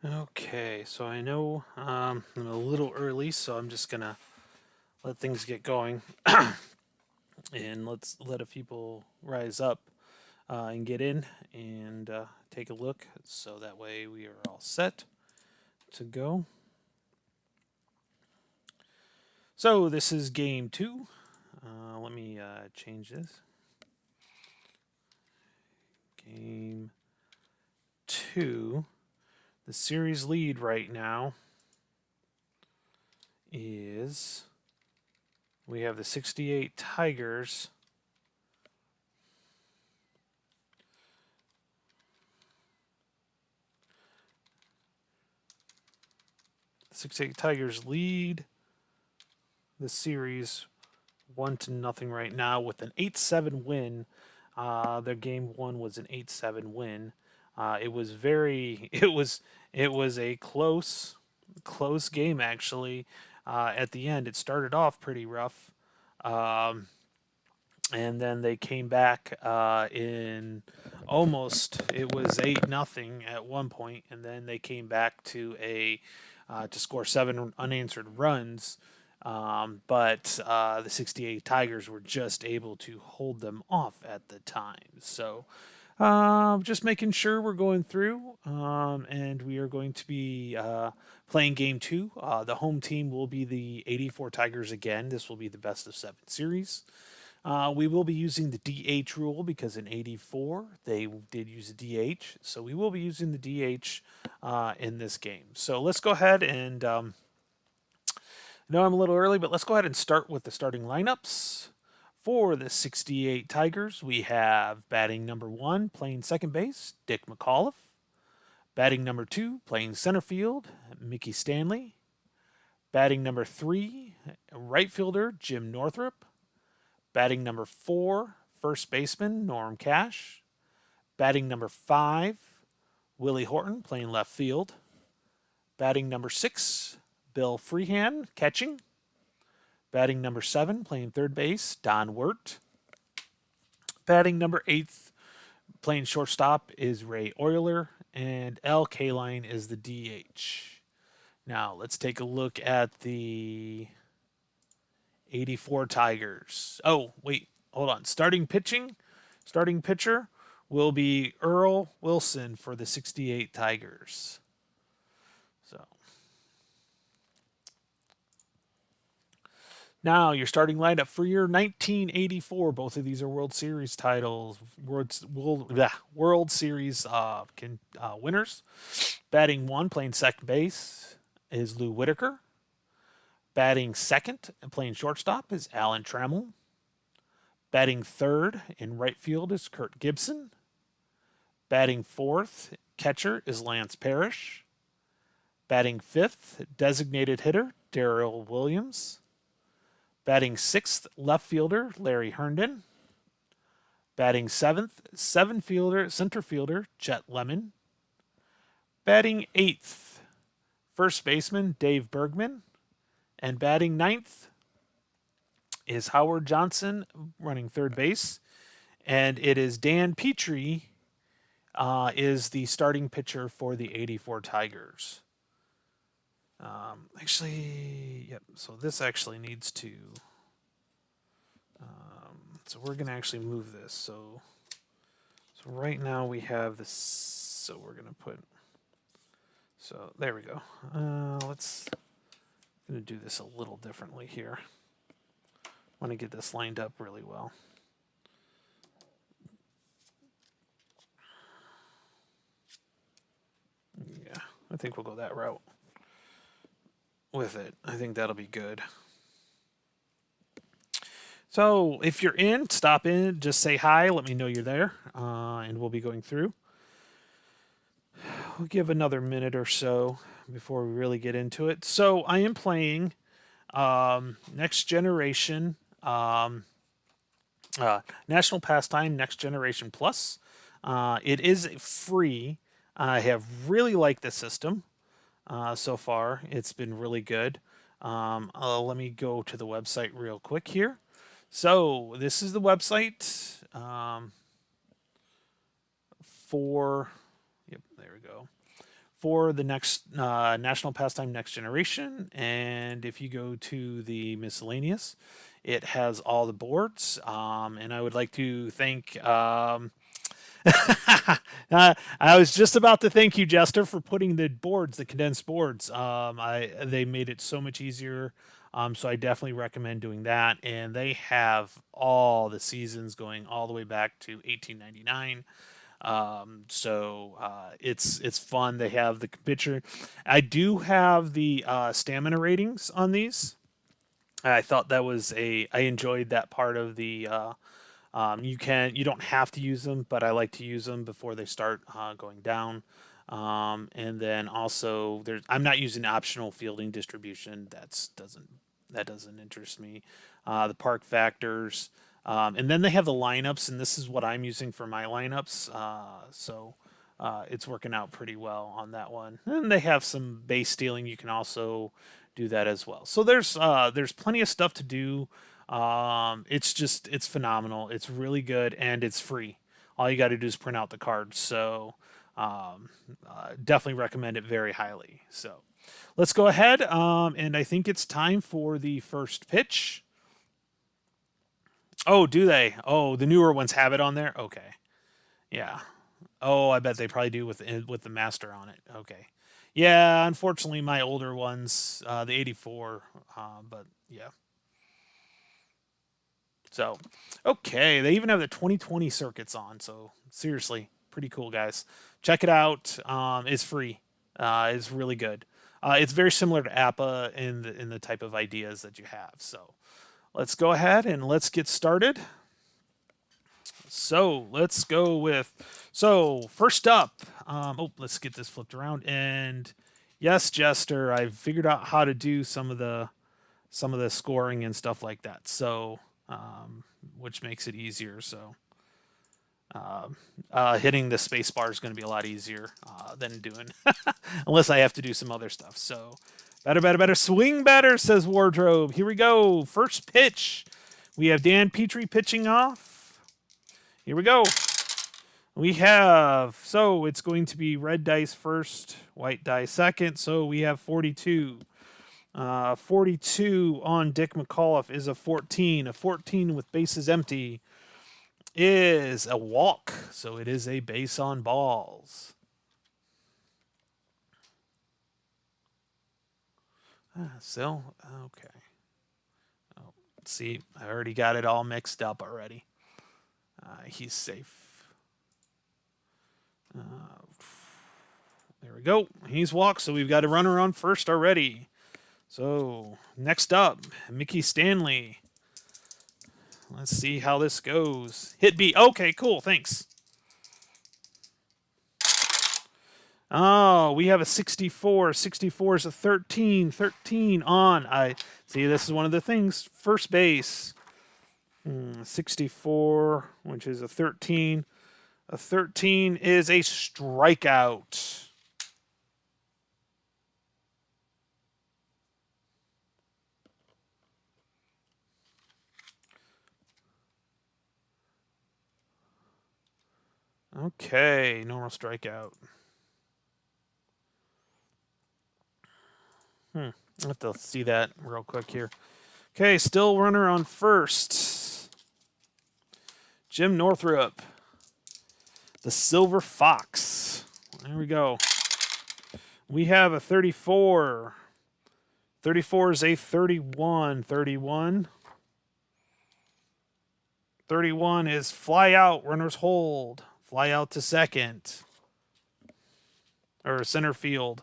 Okay, so I know I'm a little early, so I'm just gonna let things get going and let's let a few people rise up and get in and take a look, so that way we are all set to go. So this is game two. Let me change this. Game two. The series lead right now is we have the 68 Tigers. The 68 Tigers lead the series 1-0 right now with an 8-7 win. Their game one was an 8-7 win. It was very it was a close game actually. At the end, it started off pretty rough, um, and then they came back in almost. It was 8-0 at one point, and then they came back to score 7 unanswered runs. But the 68 Tigers were just able to hold them off at the time. So just making sure we're going through, and we are going to be playing game two. The home team will be the 84 Tigers again. This will be the best of 7 series. We will be using the DH rule because in 84 they did use a DH. So we will be using the DH in this game. So let's go ahead and. I know I'm a little early, but let's go ahead and start with the starting lineups. For the 68 Tigers, we have batting number 1, playing second base, Dick McAuliffe. Batting number 2, playing center field, Mickey Stanley. Batting number 3, right fielder, Jim Northrup. Batting number 4, first baseman, Norm Cash. Batting number 5, Willie Horton, playing left field. Batting number 6, Bill Freehand, catching. Batting number 7, playing third base, Don Wirt. Batting number 8, playing shortstop, is Ray Euler. And Al Kaline is the DH. Now, let's take a look at the 84 Tigers. Oh, wait, hold on. Starting pitcher will be Earl Wilson for the 68 Tigers. So now, your starting lineup for your 1984. Both of these are World Series titles, World Series winners. Batting 1, playing second base, is Lou Whitaker. Batting second and playing shortstop is Alan Trammell. Batting third in right field is Kurt Gibson. Batting fourth, catcher, is Lance Parrish. Batting fifth, designated hitter, Darrell Williams. Batting sixth, left fielder, Larry Herndon. Batting seventh, center fielder, Chet Lemon. Batting eighth, first baseman, Dave Bergman. And batting ninth is Howard Johnson, running third base. And it is Dan Petrie is the starting pitcher for the 84 Tigers. Actually, yep. So this actually needs to. So we're gonna actually move this. So right now we have this. So we're gonna put. So there we go. Let's. I'm gonna do this a little differently here. I want to get this lined up really well. Yeah, I think we'll go that route with it. I think that'll be good. So if you're in, stop in, just say hi, let me know you're there, and we'll be going through. We'll give another minute or so before we really get into it. So I am playing Next Generation, National Pastime Next Generation Plus. It is free. I have really liked the system so far. It's been really good. Let me go to the website real quick here. So this is the website for. Yep, there we go. for the next National Pastime Next Generation. And if you go to the miscellaneous, it has all the boards. And I would like to thank. I was just about to thank you, Jester, for putting the boards, the condensed boards. They made it so much easier. So I definitely recommend doing that. And they have all the seasons going all the way back to 1899. It's fun. They have the picture. I do have the stamina ratings on these. I thought that was I enjoyed that part of the. You don't have to use them, but I like to use them before they start going down. And then also, I'm not using optional fielding distribution. That doesn't interest me. The park factors, and then they have the lineups, and this is what I'm using for my lineups. It's working out pretty well on that one. And they have some base stealing. You can also do that as well. So there's plenty of stuff to do. It's phenomenal. It's really good and it's free. All you got to do is print out the cards. So definitely recommend it very highly. So let's go ahead. And I think it's time for the first pitch. Oh, do they? Oh, the newer ones have it on there. Okay, yeah. Oh, I bet they probably do with the master on it. Okay, yeah. Unfortunately, my older ones, the '84, but yeah. So, okay, they even have the 2020 circuits on. So seriously, pretty cool, guys. Check it out. It's free. It's really good. It's very similar to APA in the type of ideas that you have. So let's go ahead and let's get started. So let's go with first up. Let's get this flipped around. And yes, Jester, I've figured out how to do some of the scoring and stuff like that. So which makes it easier. So hitting the space bar is going to be a lot easier than doing, unless I have to do some other stuff. So better, swing better, says Wardrobe. Here we go. First pitch. We have Dan Petrie pitching off. Here we go. So it's going to be red dice first, white die second. So we have 42. 42 on Dick McAuliffe is a 14. A 14 with bases empty is a walk. So it is a base on balls. Okay. Oh, see, I already got it all mixed up already. He's safe. There we go. He's walked, so we've got a runner on first already. So next up, Mickey Stanley. Let's see how this goes. Hit B. Okay, cool. Thanks. Oh, we have a 64. 64 is a 13. 13 on. I see. This is one of the things. First base. 64, which is a 13. A 13 is a strikeout. Okay, normal strikeout. I have to see that real quick here. Okay, still runner on first. Jim Northrup. The Silver Fox. There we go. We have a 34. 34 is a 31. 31. 31 is fly out, runners hold. Fly out to second. Or center field.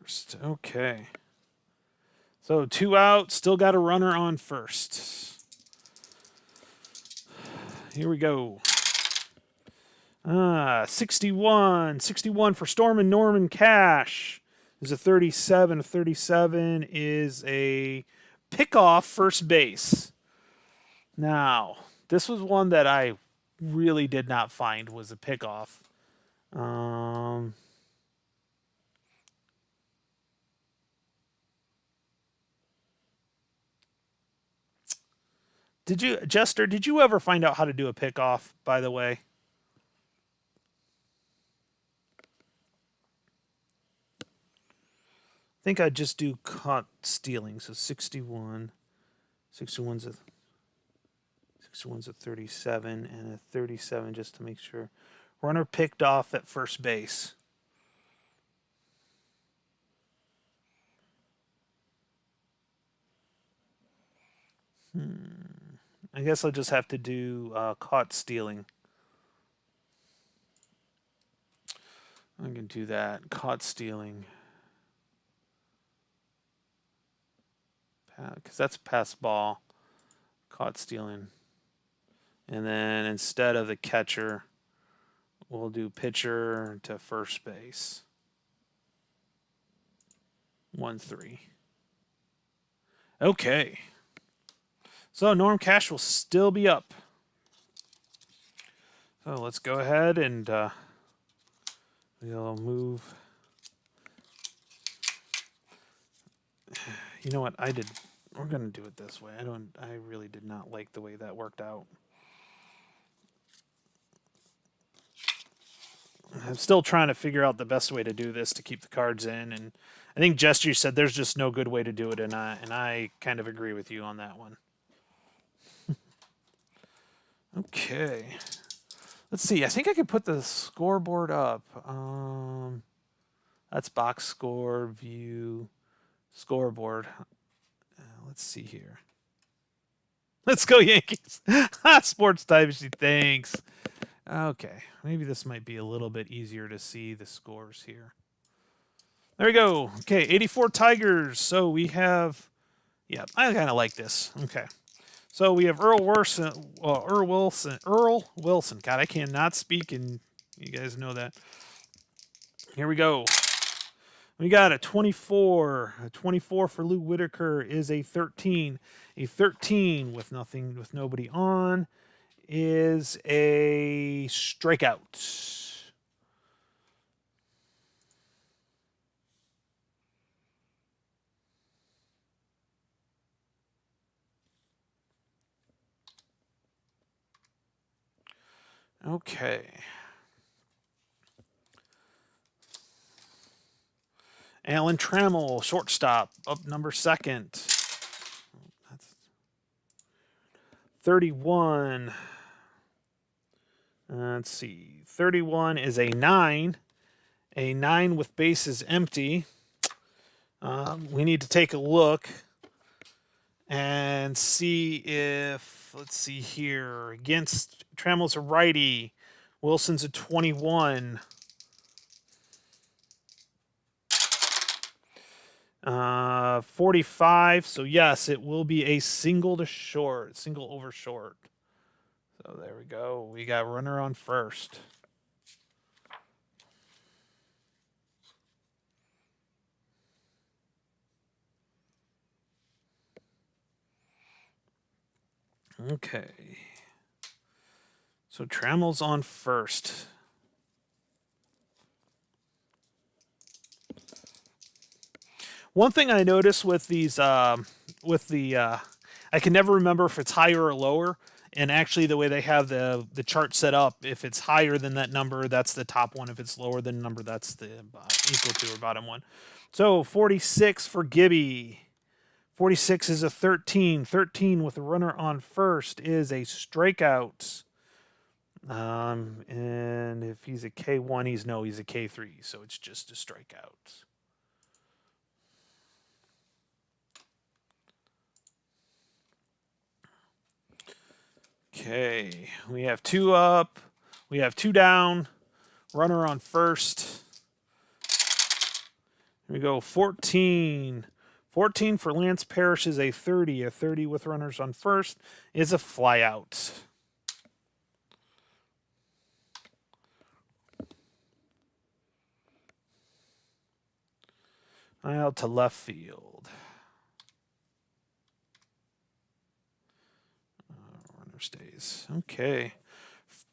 First. Okay. So 2 out, still got a runner on first. Here we go. 61. 61 for Storm and Norman Cash. Is a 37. A 37 is a pickoff first base. Now, this was one that I really did not find was a pickoff. Jester, did you ever find out how to do a pickoff, by the way? I think I'd just do caught stealing. So 61. 61's a 61's a 37 and a 37 just to make sure. Runner picked off at first base. I guess I'll just have to do caught stealing. I can do that. Caught stealing. Because that's pass ball. Caught stealing. And then instead of the catcher, we'll do pitcher to first base. 1-3. Okay. So Norm Cash will still be up. So let's go ahead and we'll move. You know what? We're going to do it this way. I really did not like the way that worked out. I'm still trying to figure out the best way to do this to keep the cards in, and I think Jester said there's just no good way to do it, and I kind of agree with you on that one. Okay, let's see. I think I could put the scoreboard up. That's box score view scoreboard. Let's see here. Let's go Yankees. Sports Dynasty, thanks. Okay, maybe this might be a little bit easier to see the scores here. There we go. Okay, 84 Tigers. So we have, yeah, I kind of like this. Okay, so we have Earl Wilson. God, I cannot speak, and you guys know that. Here we go. We got a 24. A 24 for Lou Whitaker is a 13. A 13 with nobody on is a strikeout. Okay. Alan Trammell, shortstop, up number second. That's 31. Let's see. 31 is a 9. A 9 with bases empty. We need to take a look and see if, let's see here, against Trammell's a righty. Wilson's a 21. 45. So yes, it will be a single to short, single over short. So there we go. We got runner on first. Okay. So Trammell's on first. One thing I noticed with these, I can never remember if it's higher or lower. And actually, the way they have the chart set up, if it's higher than that number, that's the top one. If it's lower than the number, that's the equal to or bottom one. So 46 for Gibby. 46 is a 13. 13 with a runner on first is a strikeout. And if he's a K1, he's a K3. So it's just a strikeout. Okay, we have 2 up. We have 2 down. Runner on first. Here we go, 14. 14 for Lance Parrish is a 30. A 30 with runners on first is a flyout. Out to left field. Runner stays. Okay.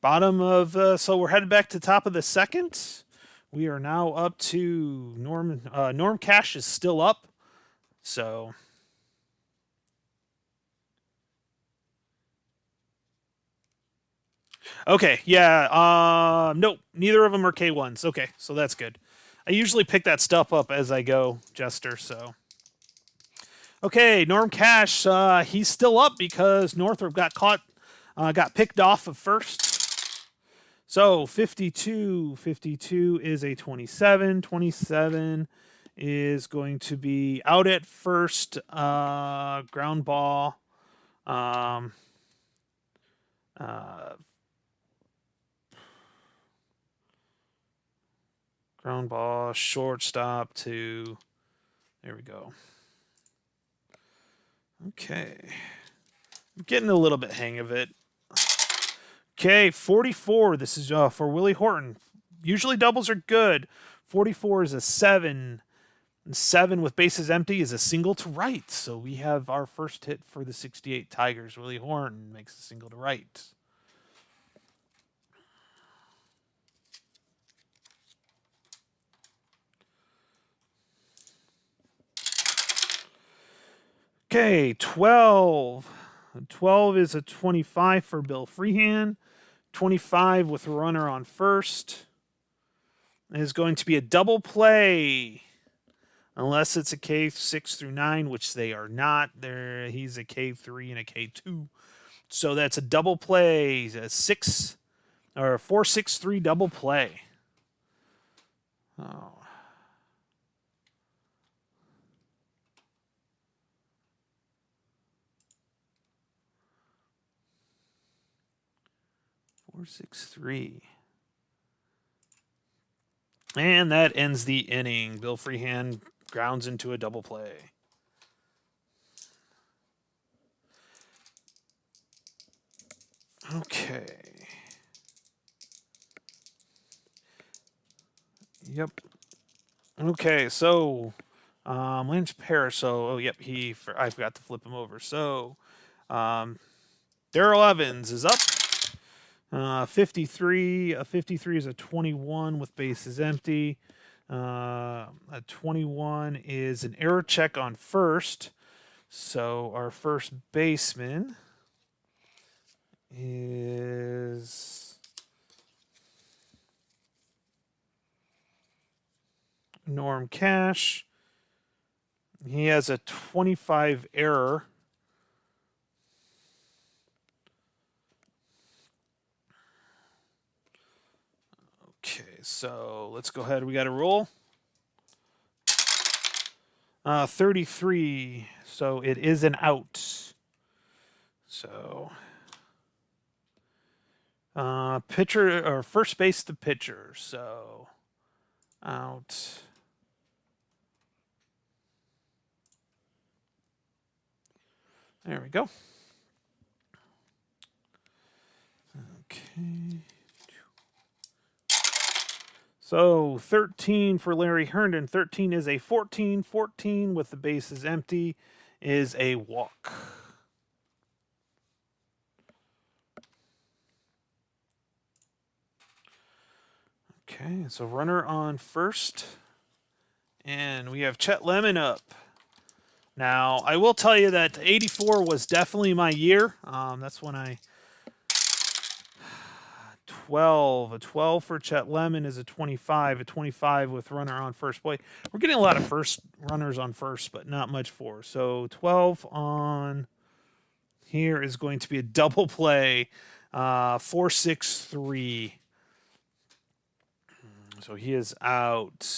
Bottom of, so we're headed back to top of the second. We are now up to Norm Cash is still up. So Okay, yeah. Nope, neither of them are K1s. Okay, so that's good. I usually pick that stuff up as I go, Jester. So okay, Norm Cash. He's still up because Northrop got caught, got picked off of first. So 52 is a 27. 27 is going to be out at first. Ground ball. Um, uh, Ground ball, shortstop to. There we go. Okay. I'm getting a little bit hang of it. Okay, 44. This is for Willie Horton. Usually doubles are good. 44 is a 7. And 7 with bases empty is a single to right. So we have our first hit for the 68 Tigers. Willie Horton makes a single to right. Okay, 12. 12 is a 25 for Bill Freehand. 25 with a runner on first. It is going to be a double play. Unless it's a K6 through 9, which they are not. He's a K3 and a K2. So that's a double play. A 6 or a 4-6-3 double play. Oh. Four, 6, 3. And that ends the inning. Bill Freehand grounds into a double play. Okay. Yep. Okay, so Lynch Parrish. So, yep, I forgot to flip him over. So, Darrell Evans is up. 53. A 53 is a 21 with bases empty. A 21 is an error check on first. So our first baseman is Norm Cash. He has a 25 error. Okay, so let's go ahead. We got to roll. 33. So it is an out. So pitcher or first base to pitcher. So out. There we go. Okay. So 13 for Larry Herndon. 13 is a 14. 14 with the bases empty is a walk. Okay, so runner on first. And we have Chet Lemon up. Now, I will tell you that 84 was definitely my year. That's when I 12. A 12 for Chet Lemon is a 25. A 25 with runner on first. Boy, we're getting a lot of first runners on first, but not much for. So 12 on here is going to be a double play. 4-6-3. So he is out.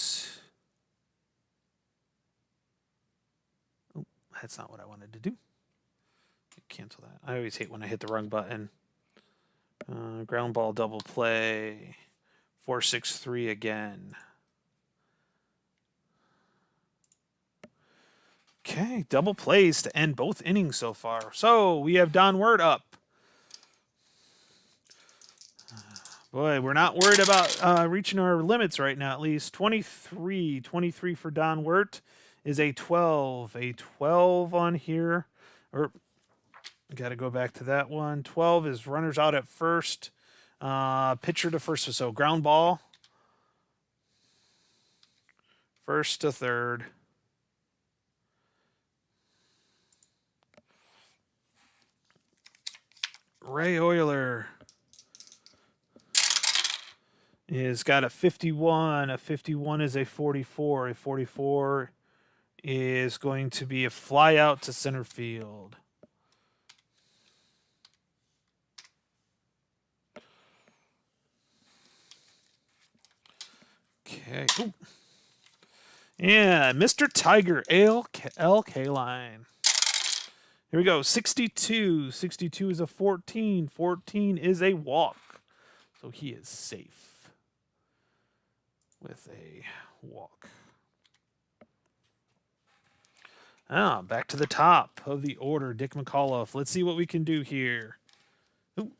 Oh, that's not what I wanted to do. Cancel that. I always hate when I hit the wrong button. Ground ball double play. 4-6-3 again. Okay, double plays to end both innings so far. So we have Don Word up. Boy, we're not worried about reaching our limits right now, at least. 23. 23 for Don Wirt is a 12. A 12 on here. Or, got to go back to that one. 12 is runners out at first. Pitcher to first. So ground ball. First to third. Ray Euler is got a 51. A 51 is a 44. A 44 is going to be a fly out to center field. Okay. Ooh. And Mr. Tiger, L. Kaline. Here we go. 62. 62 is a 14. 14 is a walk. So he is safe with a walk. Back to the top of the order. Dick McAuliffe. Let's see what we can do here. Ooh.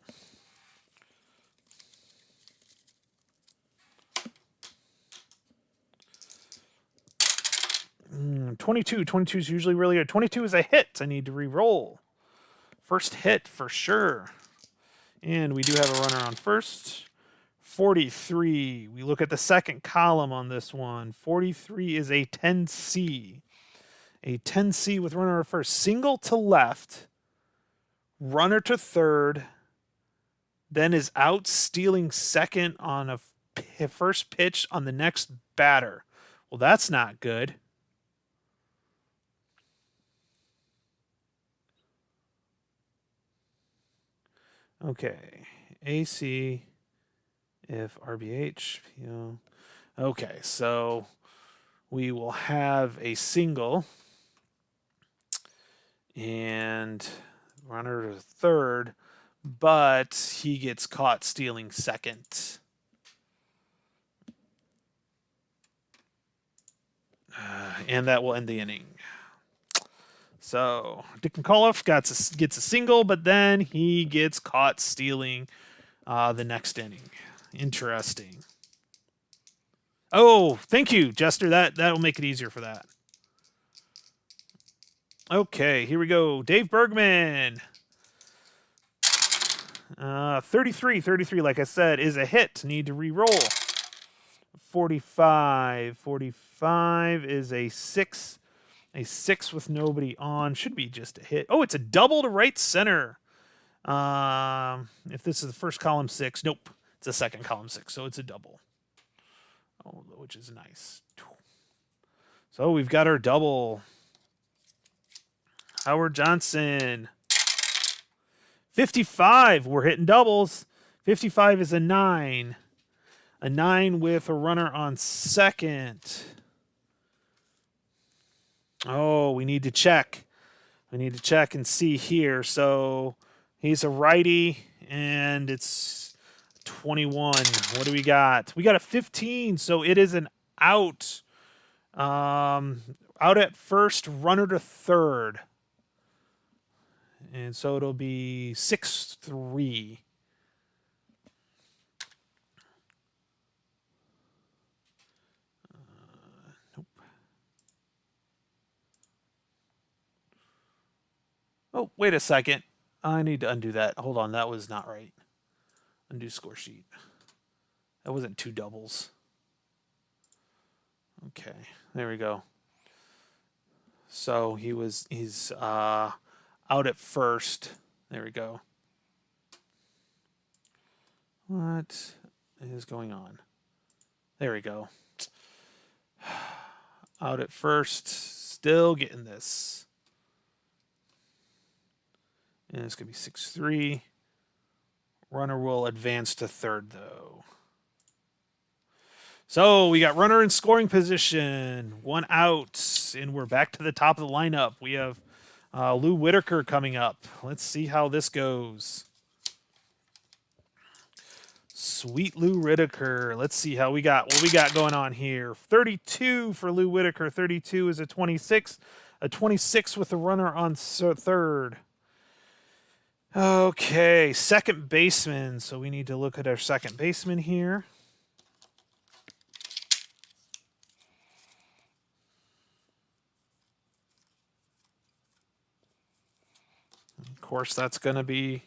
22. 22 is usually really good. 22 is a hit. I need to re-roll. First hit for sure. And we do have a runner on first. 43. We look at the second column on this one. 43 is a 10C. A 10C with runner on first. Single to left. Runner to third. Then is out stealing second on a first pitch on the next batter. Well, that's not good. Okay. AC if RBH. PO. Okay, so we will have a single and runner to third, but he gets caught stealing second. And that will end the inning. So Dick McAuliffe gets a single, but then he gets caught stealing the next inning. Interesting. Oh, thank you, Jester. That'll make it easier for that. Okay, here we go. Dave Bergman. 33, like I said, is a hit. Need to re-roll. 45 is a 6. A 6 with nobody on. Should be just a hit. Oh, it's a double to right center. If this is the first column 6, nope. It's the second column 6, so it's a double. Oh, which is nice. So we've got our double. Howard Johnson. 55. We're hitting doubles. 55 is a 9. A 9 with a runner on second. Oh, we need to check. We need to check and see here. So he's a righty, and it's 21. What do we got? We got a 15, so it is an out. Out at first, runner to third. And so it'll be 6-3. Nope. Oh, wait a second. I need to undo that. Hold on, that was not right. Undo score sheet. That wasn't 2 doubles. Okay, there we go. So he's out at first. There we go. What is going on? There we go. Out at first, still getting this. And it's going to be 6-3. Runner will advance to third, though. So we got runner in scoring position. 1 out. And we're back to the top of the lineup. We have Lou Whitaker coming up. Let's see how this goes. Sweet Lou Whitaker. Let's see how what we got going on here. 32 for Lou Whitaker. 32 is a 26. A 26 with a runner on third. Okay, second baseman. So we need to look at our second baseman here. Of course, that's going to be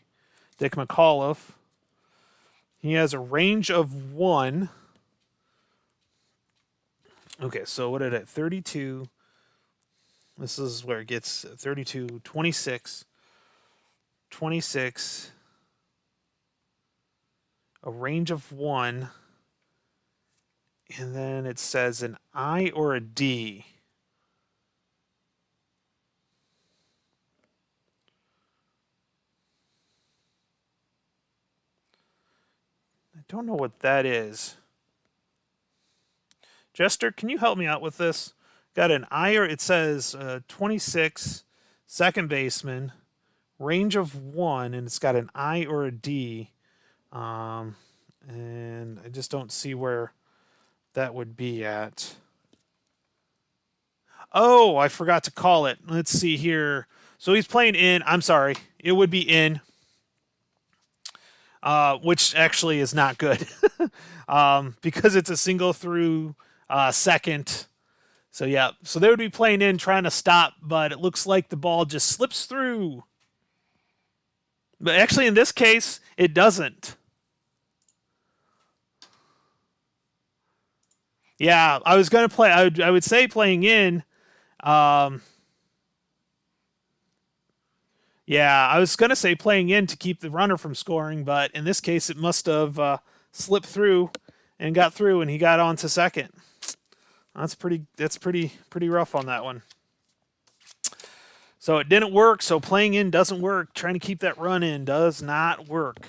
Dick McAuliffe. He has a range of 1. Okay, so what did it? 32. This is where it gets 32, 26. 26. A range of 1. And then it says an I or a D. I don't know what that is. Jester, can you help me out with this? Got an I or it says 26, second baseman, range of 1, and it's got an I or a D. And I just don't see where that would be at. Oh, I forgot to call it. Let's see here. So he's playing in. I'm sorry. It would be in, which actually is not good because it's a single through second. So, yeah. So they would be playing in trying to stop, but it looks like the ball just slips through. But actually, in this case, it doesn't. Yeah, I was going to play. I would say playing in. Um, Yeah, I was going to say playing in to keep the runner from scoring, but in this case, it must have slipped through and got through, and he got on to second. That's pretty rough on that one. So it didn't work. So playing in doesn't work. Trying to keep that run in does not work.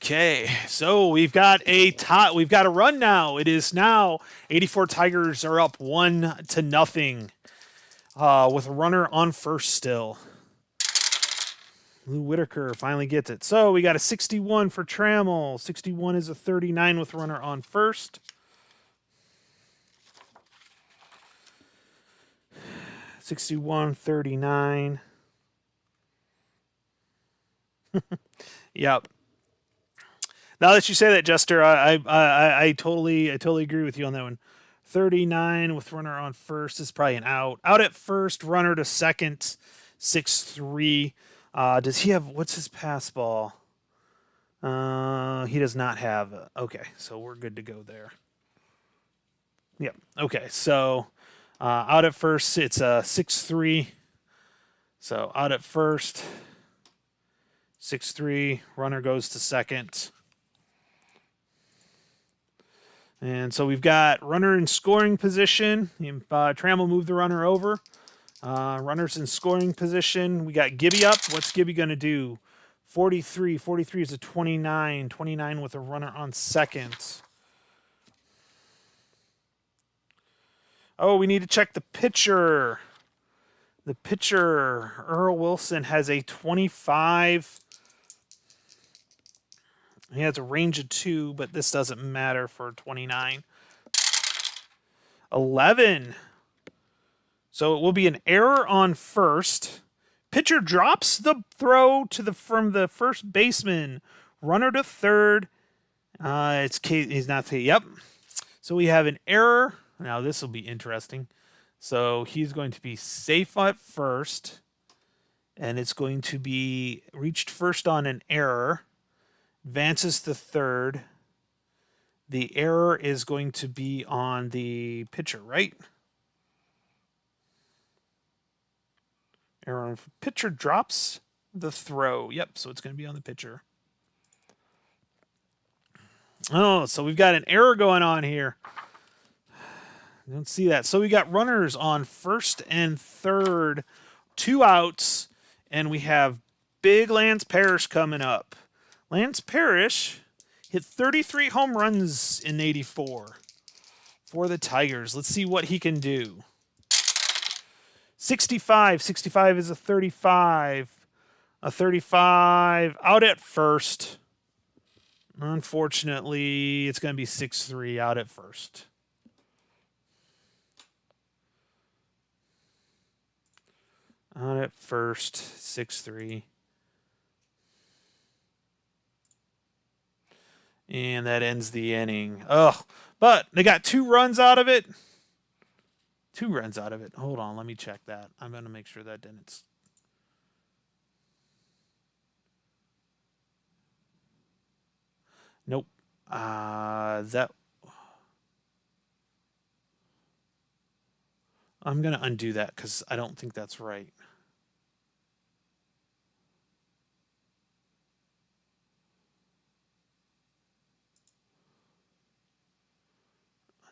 Okay, so we've got a tie. We've got a run now. It is now 84 Tigers are up 1-0. With a runner on first still. Lou Whitaker finally gets it. So we got a 61 for Trammell. 61 is a 39 with runner on first. 61, 39. Yep. Now that you say that, Jester, I totally agree with you on that one. 39 with runner on first is probably an out. Out at first, runner to second, 6-3. Does he have, what's his pass ball? He does not have. Okay, so we're good to go there. Yep. Okay, so out at first, it's a 6-3. So out at first, 6-3. Runner goes to second. And so we've got runner in scoring position. Trammell moved the runner over. Runners in scoring position. We got Gibby up. What's Gibby going to do? 43. 43 is a 29. 29 with a runner on second. Oh, we need to check the pitcher. The pitcher, Earl Wilson, has a 25. He has a range of 2, but this doesn't matter for 29. 11. So it will be an error on first. Pitcher drops the throw from the first baseman. Runner to third. He's not. Yep. So we have an error. Now this will be interesting. So he's going to be safe at first, and it's going to be reached first on an error. Advances to third. The error is going to be on the pitcher, right? Error on pitcher drops the throw. Yep, so it's going to be on the pitcher. Oh, so we've got an error going on here. I don't see that. So we got runners on first and third, 2 outs, and we have big Lance Parrish coming up. Lance Parrish hit 33 home runs in 84 for the Tigers. Let's see what he can do. 65. 65 is a 35. A 35 out at first. Unfortunately, it's going to be 6-3 out at first. Out at first, 6-3. And that ends the inning. Ugh. But they got 2 runs out of it. 2 runs out of it. Hold on, let me check that. I'm going to make sure that didn't. Nope. That. I'm going to undo that because I don't think that's right.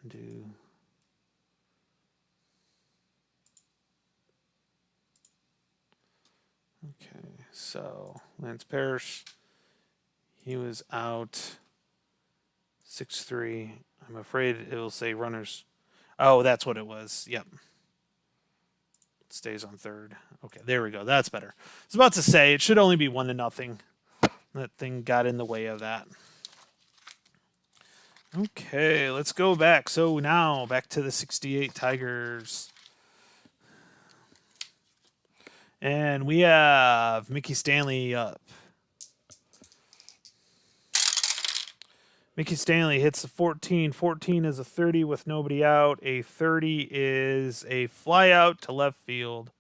do. Okay, so Lance Parrish, he was out 6-3. I'm afraid it will say runners. Oh, that's what it was. Yep. It stays on third. Okay, there we go. That's better. I was about to say it should only be 1-0. That thing got in the way of that. Okay, let's go back. So now back to the 68 Tigers. And we have Mickey Stanley up. Mickey Stanley hits a 14. 14 is a 30 with nobody out. A 30 is a fly out to left field.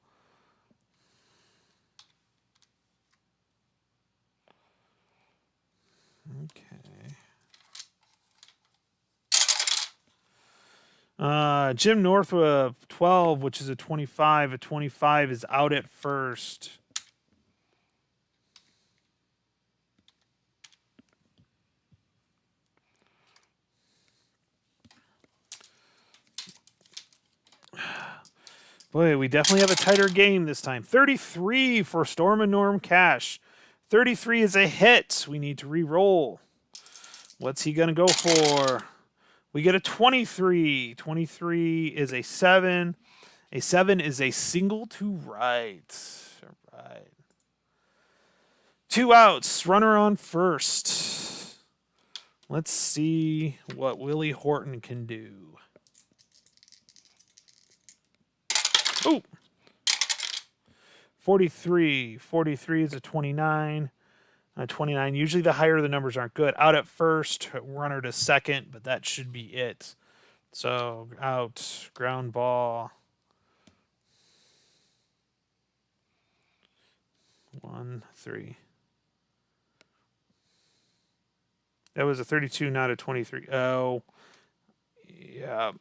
Okay. Jim Northrup, 12, which is a 25. A 25 is out at first. Boy, we definitely have a tighter game this time. 33 for Storm and Norm Cash. 33 is a hit. We need to re-roll. What's he going to go for? We get a 23. 23 is a 7. A 7 is a single to right. All right. 2 outs. Runner on first. Let's see what Willie Horton can do. Oh! 43. 43 is a 29. 29. Usually the higher the numbers aren't good. Out at first, runner to second, but that should be it. So out, ground ball. 1, 3. That was a 32, not a 23. Oh, yeah.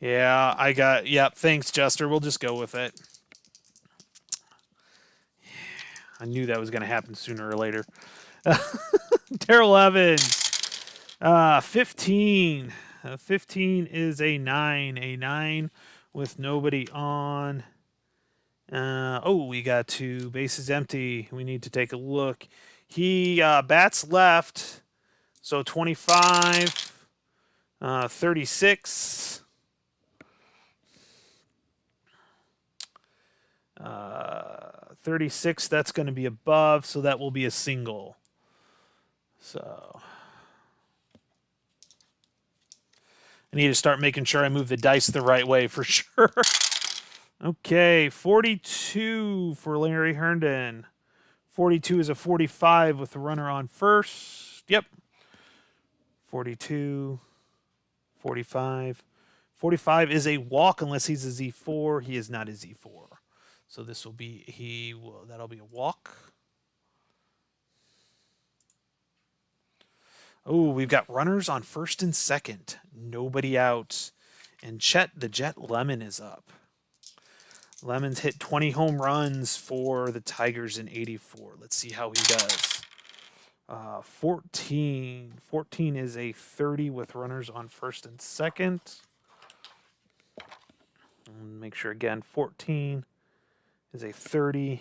Yeah, I got, yep, thanks, Jester. We'll just go with it. I knew that was going to happen sooner or later. Darrell Evans, 15. 15 is a 9. A 9 with nobody on. We got 2 bases empty. We need to take a look. He bats left, so 25, 36. 36, that's going to be above, so that will be a single. So I need to start making sure I move the dice the right way for sure. Okay, 42 for Larry Herndon. 42 is a 45 with the runner on first. Yep. 42, 45. 45 is a walk unless he's a Z4. He is not a Z4. So this will be, that'll be a walk. Oh, we've got runners on first and second. Nobody out. And the Jet Lemon is up. Lemon's hit 20 home runs for the Tigers in 84. Let's see how he does. 14. 14 is a 30 with runners on first and second. And make sure again, 14 is a 30.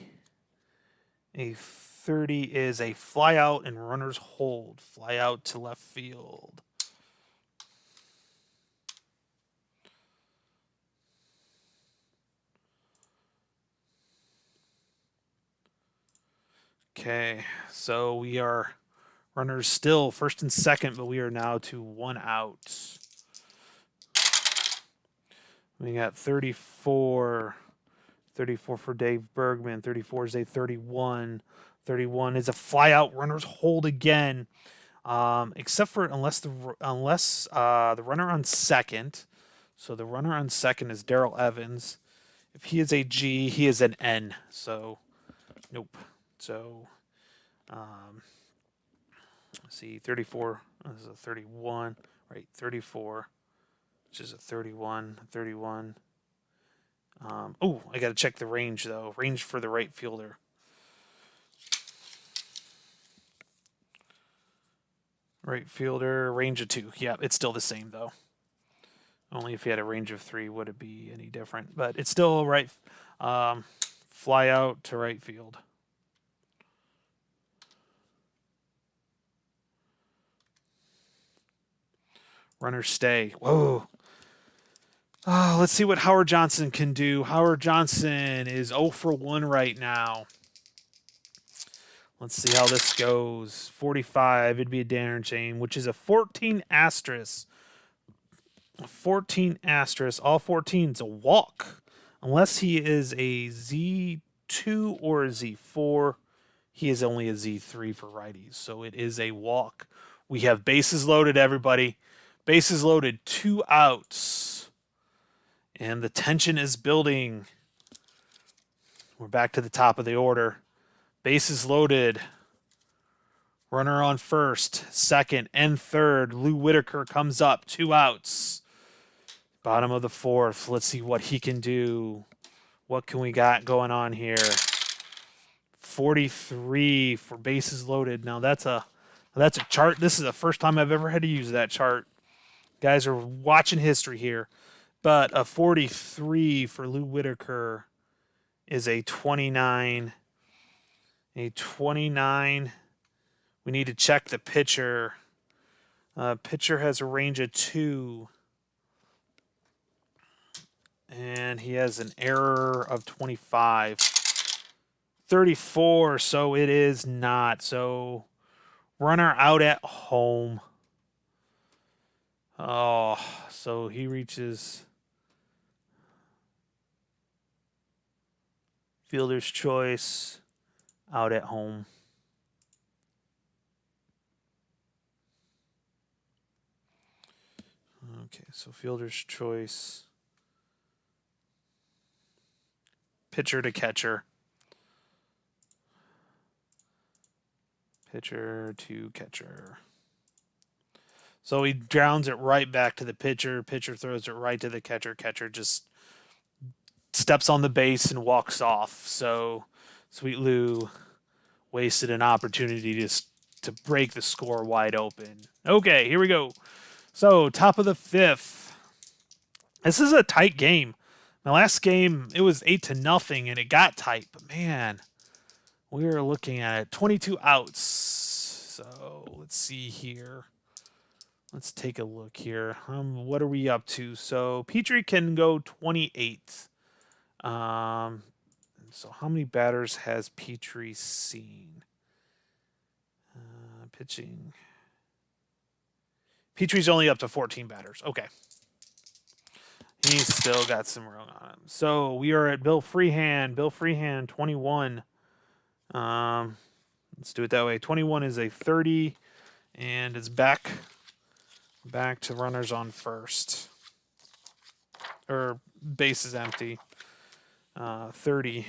A 30 is a fly out and runners hold. Fly out to left field. Okay, so we are runners still first and second, but we are now to 1 out. We got 34. 34 for Dave Bergman. 34 is a 31. 31 is a fly out. Runners hold again. Except for unless the runner on second. So the runner on second is Darrell Evans. If he is a G, he is an N. So nope. So let's see, 34 is a 31, right? 34, which is a 31, 31. I got to check the range though. Range for the right fielder. Right fielder, range of 2. Yeah, it's still the same, though. Only if he had a range of 3 would it be any different. But it's still right. Fly out to right field. Runner stay. Whoa. Oh, let's see what Howard Johnson can do. Howard Johnson is 0 for 1 right now. Let's see how this goes. 45, it'd be a Darren Shane, which is a 14 asterisk. A 14 asterisk. All 14's a walk. Unless he is a Z2 or a Z4, he is only a Z3 for righties. So it is a walk. We have bases loaded, everybody. Bases loaded, 2 outs. And the tension is building. We're back to the top of the order. Bases loaded. Runner on first, second, and third. Lou Whitaker comes up, 2 outs. Bottom of the 4th. Let's see what he can do. What can we got going on here? 43 for bases loaded. Now that's a chart. This is the first time I've ever had to use that chart. Guys are watching history here. But a 43 for Lou Whitaker is a 29. A 29. We need to check the pitcher. Pitcher has a range of 2. And he has an error of 25. 34, so it is not. So runner out at home. Oh, so he reaches fielder's choice out at home. Okay, so fielder's choice. Pitcher to catcher. Pitcher to catcher. So he drowns it right back to the pitcher. Pitcher throws it right to the catcher. Catcher just steps on the base and walks off. So Sweet Lou wasted an opportunity to break the score wide open. Okay, here we go. So top of the 5th. This is a tight game. My last game, it was 8-0, and it got tight. But, man, we were looking at it. 22 outs. So, let's see here. Let's take a look here. What are we up to? So, Petrie can go 28. So, how many batters has Petrie seen? Pitching. Petrie's only up to 14 batters. Okay. He's still got some room on him. So we are at Bill Freehand. Bill Freehand, 21. Let's do it that way. 21 is a 30, and it's back to runners on first. Or base is empty. 30.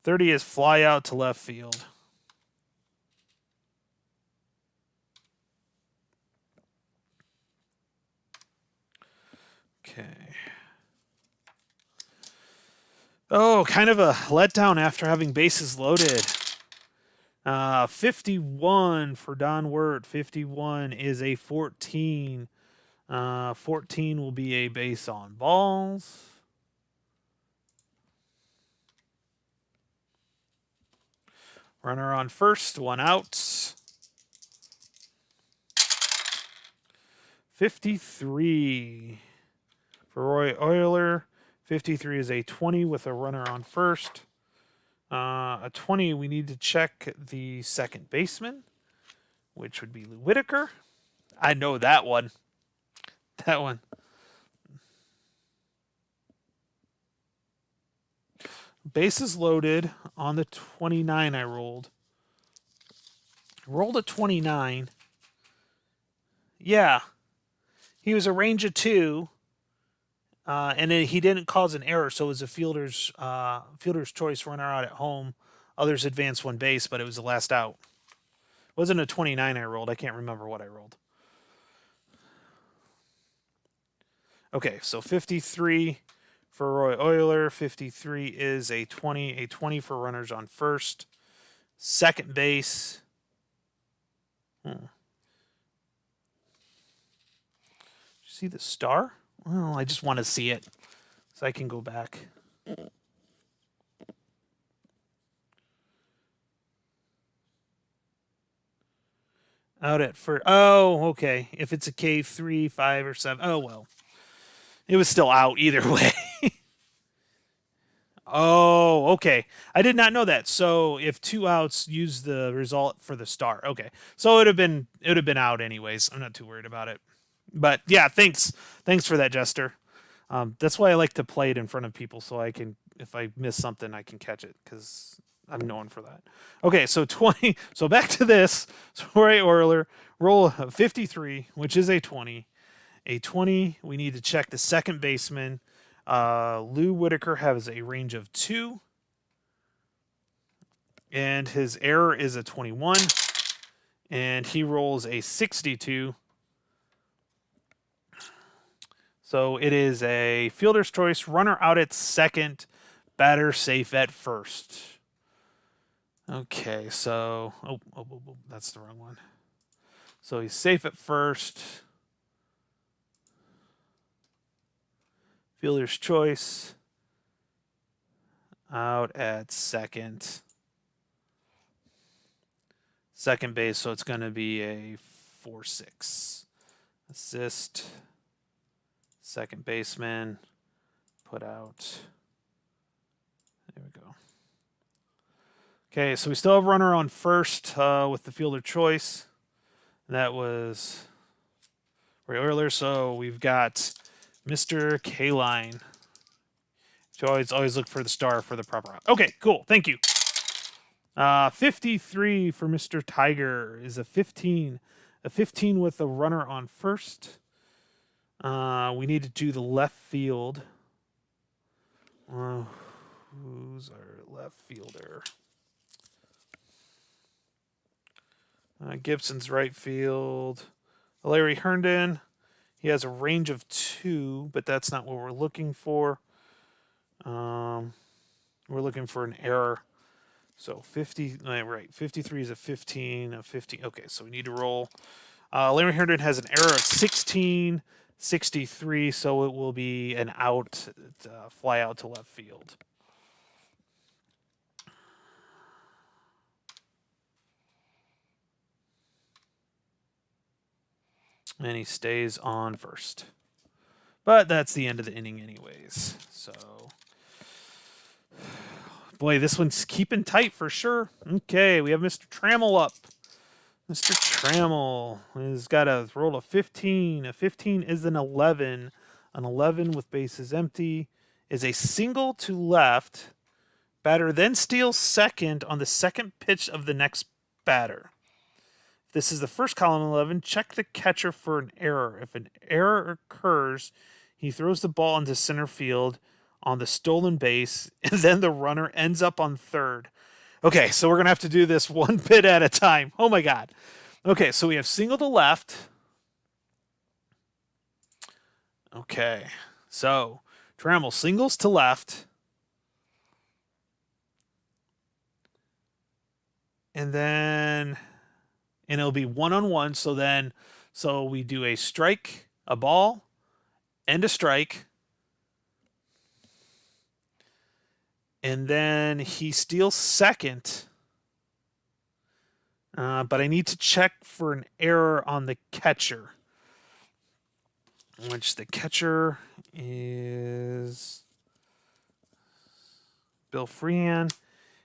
30 is fly out to left field. Okay. Oh, kind of a letdown after having bases loaded. 51 for Don Wirt. 51 is a 14. 14 will be a base on balls. Runner on first, 1 out. 53 for Roy Euler. 53 is a 20 with a runner on first. A 20, we need to check the second baseman, which would be Lou Whitaker. I know that one. That one. Bases loaded on the 29 I rolled. Rolled a 29. Yeah. He was a range of 2. And he didn't cause an error, so it was a fielder's choice, runner out at home. Others advanced 1 base, but it was the last out. It wasn't a 29 I rolled. I can't remember what I rolled. Okay, so 53 for Roy Euler. 53 is a 20. A 20 for runners on first. Second base See the star? Well, I just want to see it so I can go back. Out at first. Oh, okay. If it's a K3, 5, or 7. Oh, well. It was still out either way. Oh, okay. I did not know that. So if 2 outs, use the result for the star. Okay. So it would have been out anyways. I'm not too worried about it. But yeah, thanks for that, Jester. That's why I like to play it in front of people so I can, if I miss something, I can catch it because I'm known for that. Okay, so 20. So back to this. So Ray Orler roll a 53, which is a 20. A 20. We need to check the second baseman. Lou Whitaker has a range of 2. And his error is a 21. And he rolls a 62. So it is a fielder's choice, runner out at second, batter safe at first. Okay, so that's the wrong one. So he's safe at first. Fielder's choice, out at second. Second base, so it's going to be a 4-6. Assist. Second baseman. Put out. There we go. Okay, so we still have runner on first with the fielder choice. That was Ray Euler. So we've got Mr. K-Line. So always look for the star for the proper out. Okay, cool. Thank you. 53 for Mr. Tiger is a 15. A 15 with a runner on first. We need to do the left field. Who's our left fielder? Gibson's right field. Larry Herndon. He has a range of 2, but that's not what we're looking for. We're looking for an error. So 50, right, 53 is a 15, a 15. Okay, so we need to roll. Larry Herndon has an error of 16, 63, so it will be an out, fly out to left field. And he stays on first. But that's the end of the inning anyways. So, boy, this one's keeping tight for sure. Okay, we have Mr. Trammell up. Mr. Trammell has got a roll of 15. A 15 is an 11. An 11 with bases empty is a single to left. Batter then steals second on the second pitch of the next batter. If this is the first column 11, check the catcher for an error. If an error occurs, he throws the ball into center field on the stolen base, and then the runner ends up on third. Okay, so we're going to have to do this one bit at a time. Oh, my God. Okay, so we have single to left. Okay, so Trammell singles to left. And then, and it'll be 1-on-1. So we do a strike, a ball, and a strike. And then he steals second. But I need to check for an error on the catcher. Which the catcher is Bill Freehan.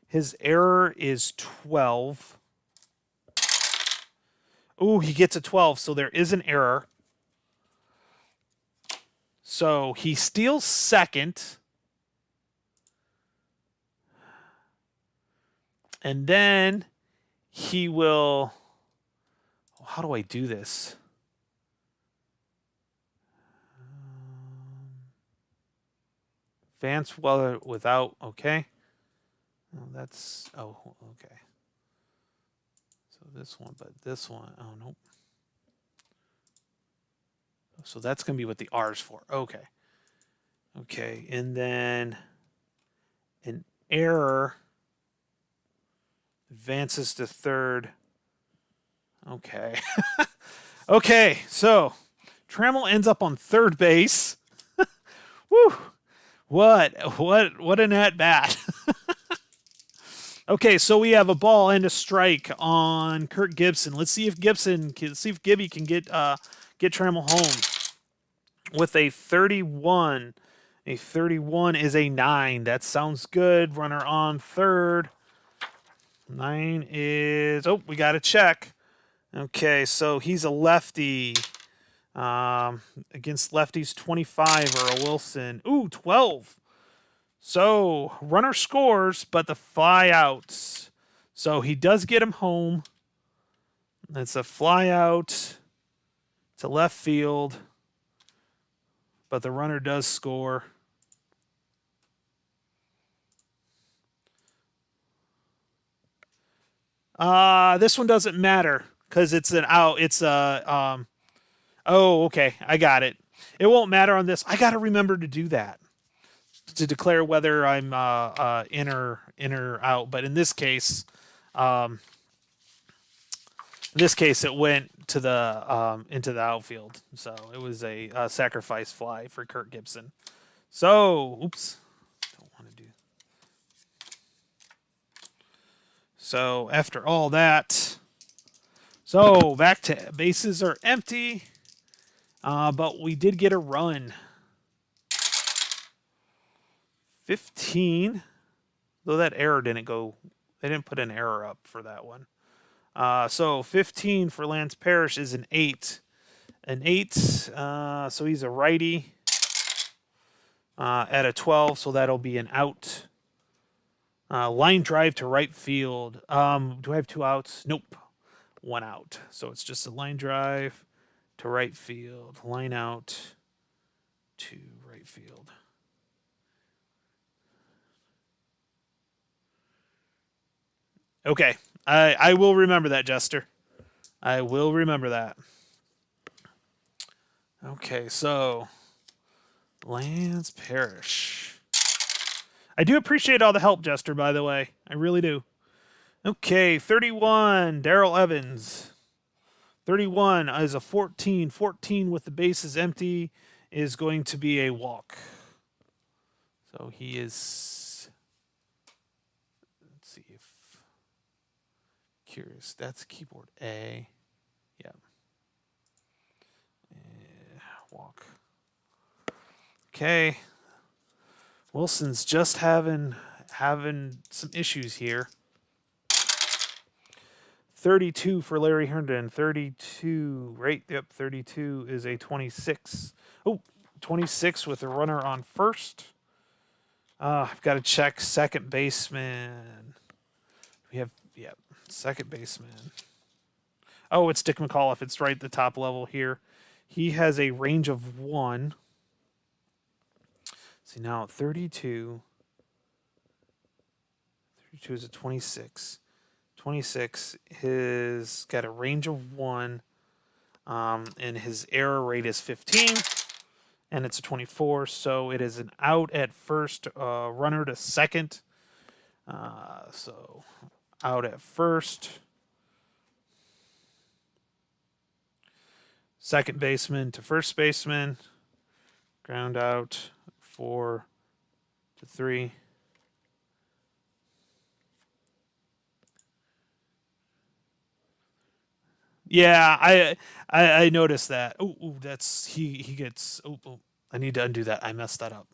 His error is 12. Oh, he gets a 12, so there is an error. So he steals second. And then he will... How do I do this? Advance without... Okay. Oh, that's... Oh, okay. So this one, but this one... Oh, nope. So that's going to be what the R is for. Okay. Okay, and then an error... advances to third. Okay. Okay, so Trammell ends up on third base. Woo! What an at bat. Okay, so we have a ball and a strike on Kirk Gibson. Let's see if Gibby can get Trammell home with a 31. A 31 is a 9. That sounds good. Runner on third. 9 is... Oh, we got to check. Okay, so he's a lefty. Against lefties, 25 or a Wilson. Ooh, 12. So, runner scores, but the fly outs. So, he does get him home. It's a fly out to left field, but the runner does score. This one doesn't matter because it's an out. It's a oh, okay, I got it. It won't matter on this. I got to remember to do that to declare whether I'm in or out. But in this case, it went to the into the outfield. So it was a sacrifice fly for Kirk Gibson. So, oops, don't want to do. So after all that, so back to bases are empty, but we did get a run. 15, though that error didn't go. They didn't put an error up for that one. So 15 for Lance Parrish is an 8. An 8, so he's a righty at a 12, so that'll be an out. Line drive to right field. Do I have 2 outs? Nope. 1 out. So it's just a line drive to right field. Line out to right field. Okay. I will remember that, Jester. I will remember that. Okay, so Lance Parrish. I do appreciate all the help, Jester, by the way. I really do. Okay, 31, Darrell Evans. 31 is a 14. 14 with the bases empty is going to be a walk. So he is... Let's see if... Curious. That's keyboard A. Yeah. Walk. Okay. Wilson's just having some issues here. 32 for Larry Herndon. 32, right? Yep, 32 is a 26. Oh, 26 with a runner on first. I've got to check second baseman. We have, yep, second baseman. Oh, it's Dick McAuliffe. It's right at the top level here. He has a range of 1. See, now 32. 32 is a 26. 26 has got a range of 1. And his error rate is 15. And it's a 24. So it is an out at first, runner to second. So out at first. Second baseman to first baseman. Ground out 4 to 3. Yeah, I noticed that. Oh, that's he gets. Oh, I need to undo that. I messed that up.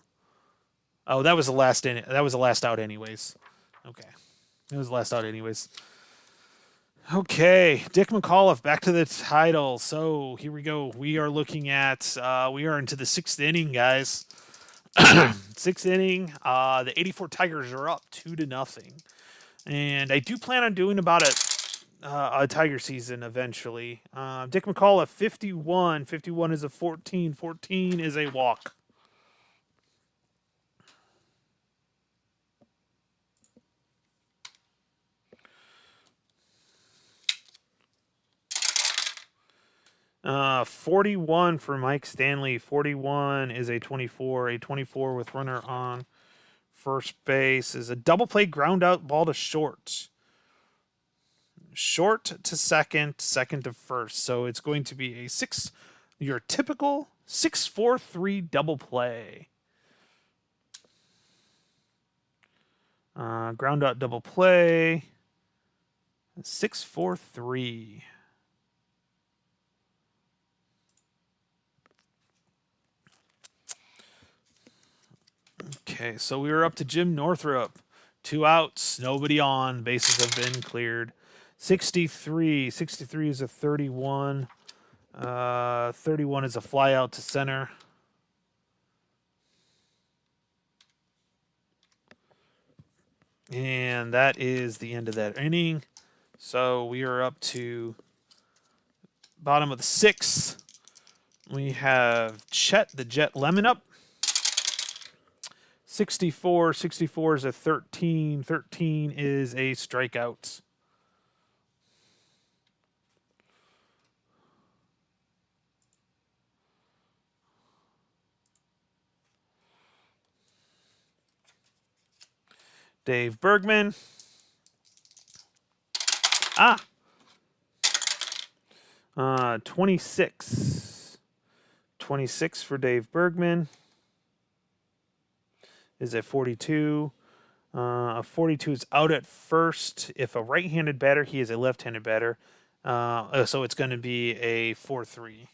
Oh, that was the last in. That was the last out, anyways. Okay, it was the last out, anyways. Okay, Dick McAuliffe, back to the title. So here we go. We are looking at. We are into the 6th inning, guys. 6th inning. The 84 Tigers are up 2-0, and I do plan on doing about a Tiger season eventually. Dick McAuliffe, 51. 51 is a 14. 14 is a walk. Uh, 41 for Mike Stanley. 41 is a 24. A 24 with runner on first base is a double play ground out ball to short. short to second, second to first. So it's going to be a your typical 6-4-3 double play. Ground out double play. 6-4-3. Okay, so we were up to Jim Northrup. 2 outs, nobody on. Bases have been cleared. 63. 63 is a 31. 31 is a fly out to center. And that is the end of that inning. So we are up to bottom of the 6th. We have Chet the Jet Lemon up. 64. 64 is a 13. 13 is a strikeout. Dave Bergman. 26. 26 for Dave Bergman is a 42. A 42 is out at first. If a right-handed batter, he is a left-handed batter. So it's going to be a 4-3.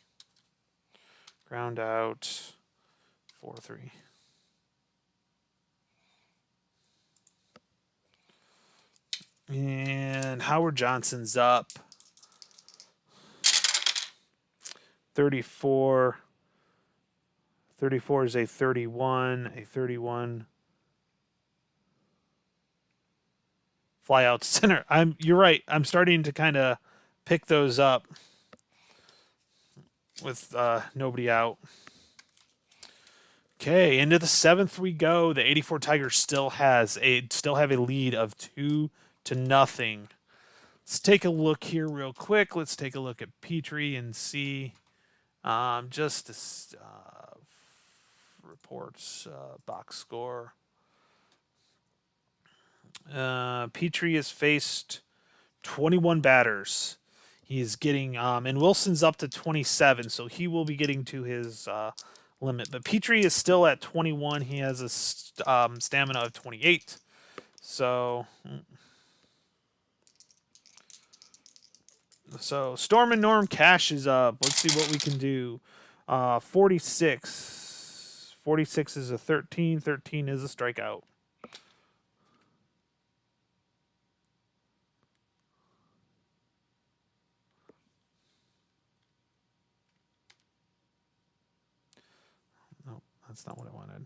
Ground out, 4-3. And Howard Johnson's up. 34. 34 is a 31. A 31. Fly out center. You're right. I'm starting to kind of pick those up with nobody out. Okay, into the 7th we go. The 84 Tigers still have a lead of 2-0. Let's take a look here real quick. Let's take a look at Petrie and see just reports box score. Petrie has faced 21 batters. He's getting and Wilson's up to 27, so he will be getting to his limit. But Petrie is still at 21. He has a stamina of 28. So Storm and Norm Cash is up. Let's see what we can do. 46. 46 is a 13. 13 is a strikeout. No, that's not what I wanted.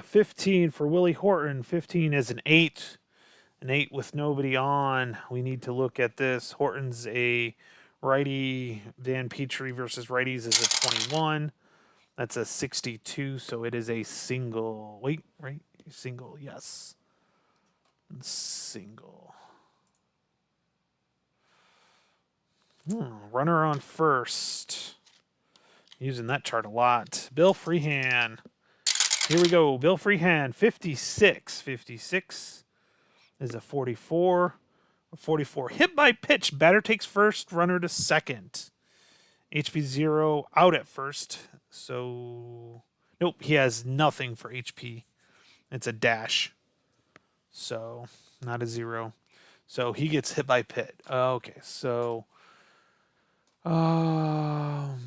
15 for Willie Horton. 15 is an 8. An 8 with nobody on. We need to look at this. Horton's a righty. Dan Petrie versus righties is a 21. That's a 62, so it is a single. Wait, right? Single, yes. Single. Runner on first. Using that chart a lot. Bill Freehan. Here we go. Bill Freehan, 56. 56 is a 44. A 44. Hit by pitch. Batter takes first. Runner to second. HP 0 out at first. So, nope. He has nothing for HP. It's a dash. So, not a 0. So, he gets hit by pitch. Okay. So, wild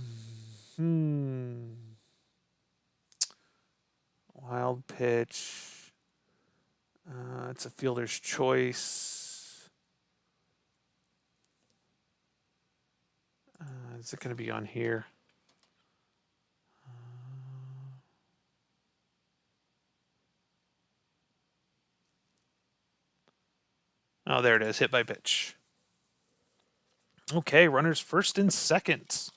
pitch. It's a fielder's choice. Is it going to be on here? Oh, there it is. Hit by pitch. Okay, runners first and second.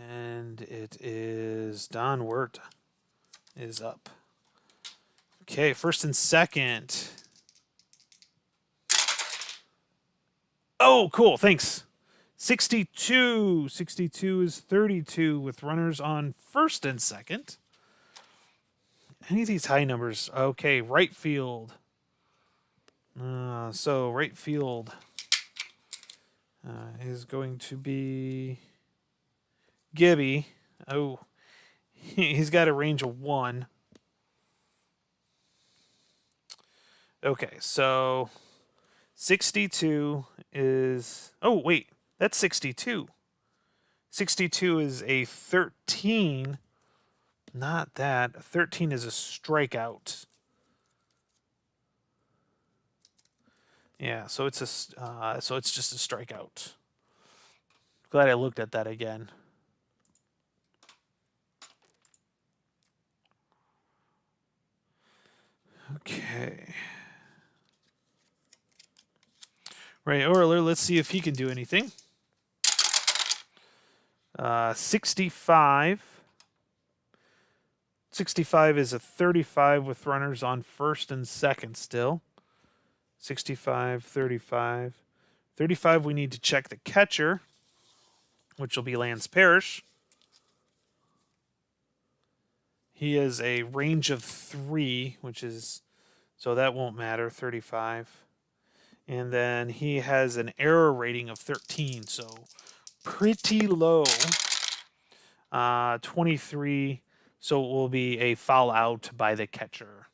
And it is Don Wirt is up. Okay, first and second. Oh, cool. Thanks. 62. 62 is 32 with runners on first and second. Any of these high numbers? Okay, right field. So right field is going to be Gibby. Oh, he's got a range of 1. Okay, so 62 is... Oh, wait. That's 62. 62 is a 13. Not that. 13 is a strikeout. Yeah, so it's just a strikeout. Glad I looked at that again. Okay. Ray Orler, let's see if he can do anything. 65. 65 is a 35 with runners on first and second still. 65, 35. 35, we need to check the catcher, which will be Lance Parrish. He has a range of 3, which is... So that won't matter, 35. And then he has an error rating of 13, so pretty low. 23, so it will be a foul out by the catcher.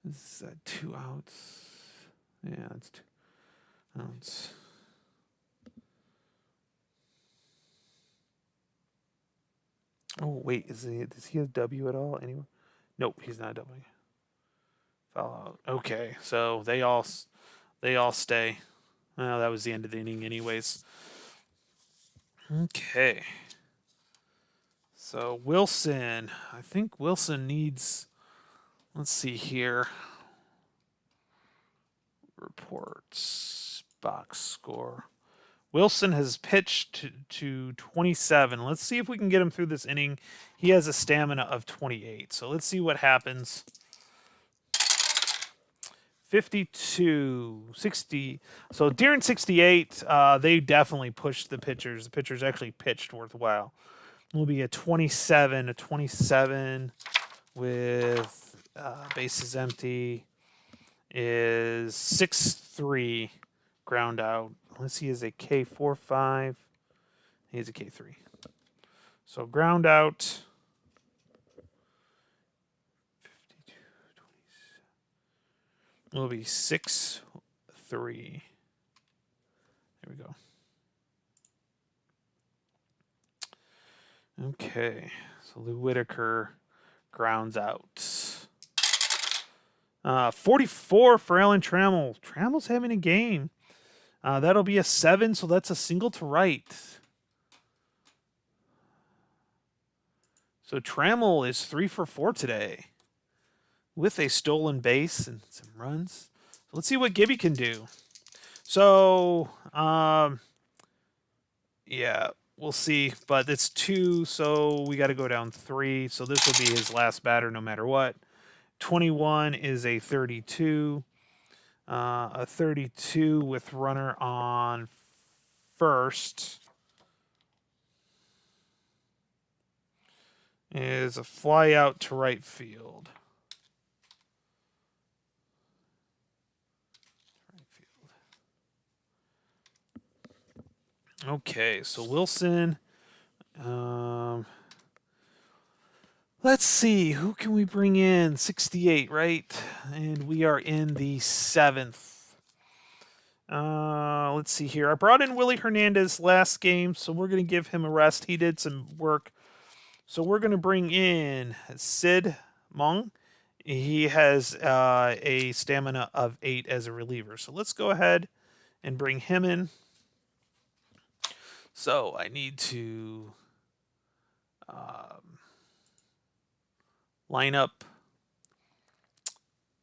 Is that 2 outs? Yeah, it's 2 outs. Oh wait, does he have W at all? Anyone? Nope, he's not W. Foul out. Okay, so they all stay. Well, that was the end of the inning, anyways. Okay. So Wilson, I think Wilson needs. Let's see here. Reports box score. Wilson has pitched to 27. Let's see if we can get him through this inning. He has a stamina of 28. So let's see what happens. 52, 60. So during 68, they definitely pushed the pitchers. The pitchers actually pitched worthwhile. Will be a 27 with bases empty is 6-3 ground out. Unless he is a K4-5. He is a K3. So ground out. 52, 27. Will be 6-3. There we go. Okay. So Lou Whitaker grounds out. 44 for Alan Trammell. Trammell's having a game. That'll be a 7, so that's a single to right. So Trammell is 3 for 4 today with a stolen base and some runs. So let's see what Gibby can do. So, yeah, we'll see. But it's 2, so we got to go down 3. So this will be his last batter no matter what. 21 is a 32. A 32 with runner on first is a fly out to right field. Okay, so Wilson. Let's see, who can we bring in? 68, right? And we are in the 7th. Let's see here. I brought in Willie Hernandez last game, so we're going to give him a rest. He did some work. So we're going to bring in Sid Mong. He has a stamina of 8 as a reliever. So let's go ahead and bring him in. So I need to line up,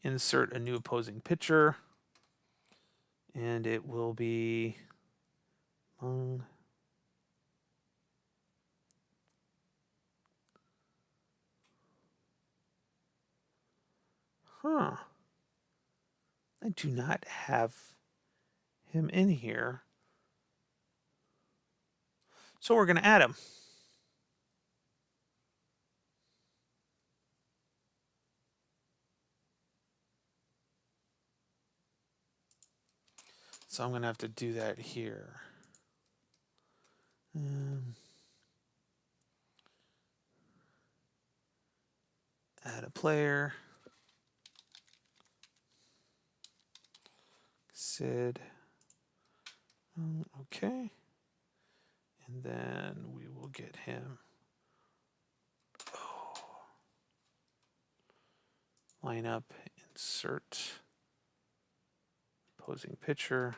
insert a new opposing pitcher, and it will be Mung. Huh. I do not have him in here. So we're going to add him. So I'm going to have to do that here. Add a player. Sid. Okay. And then we will get him. Oh. Lineup, insert, opposing pitcher.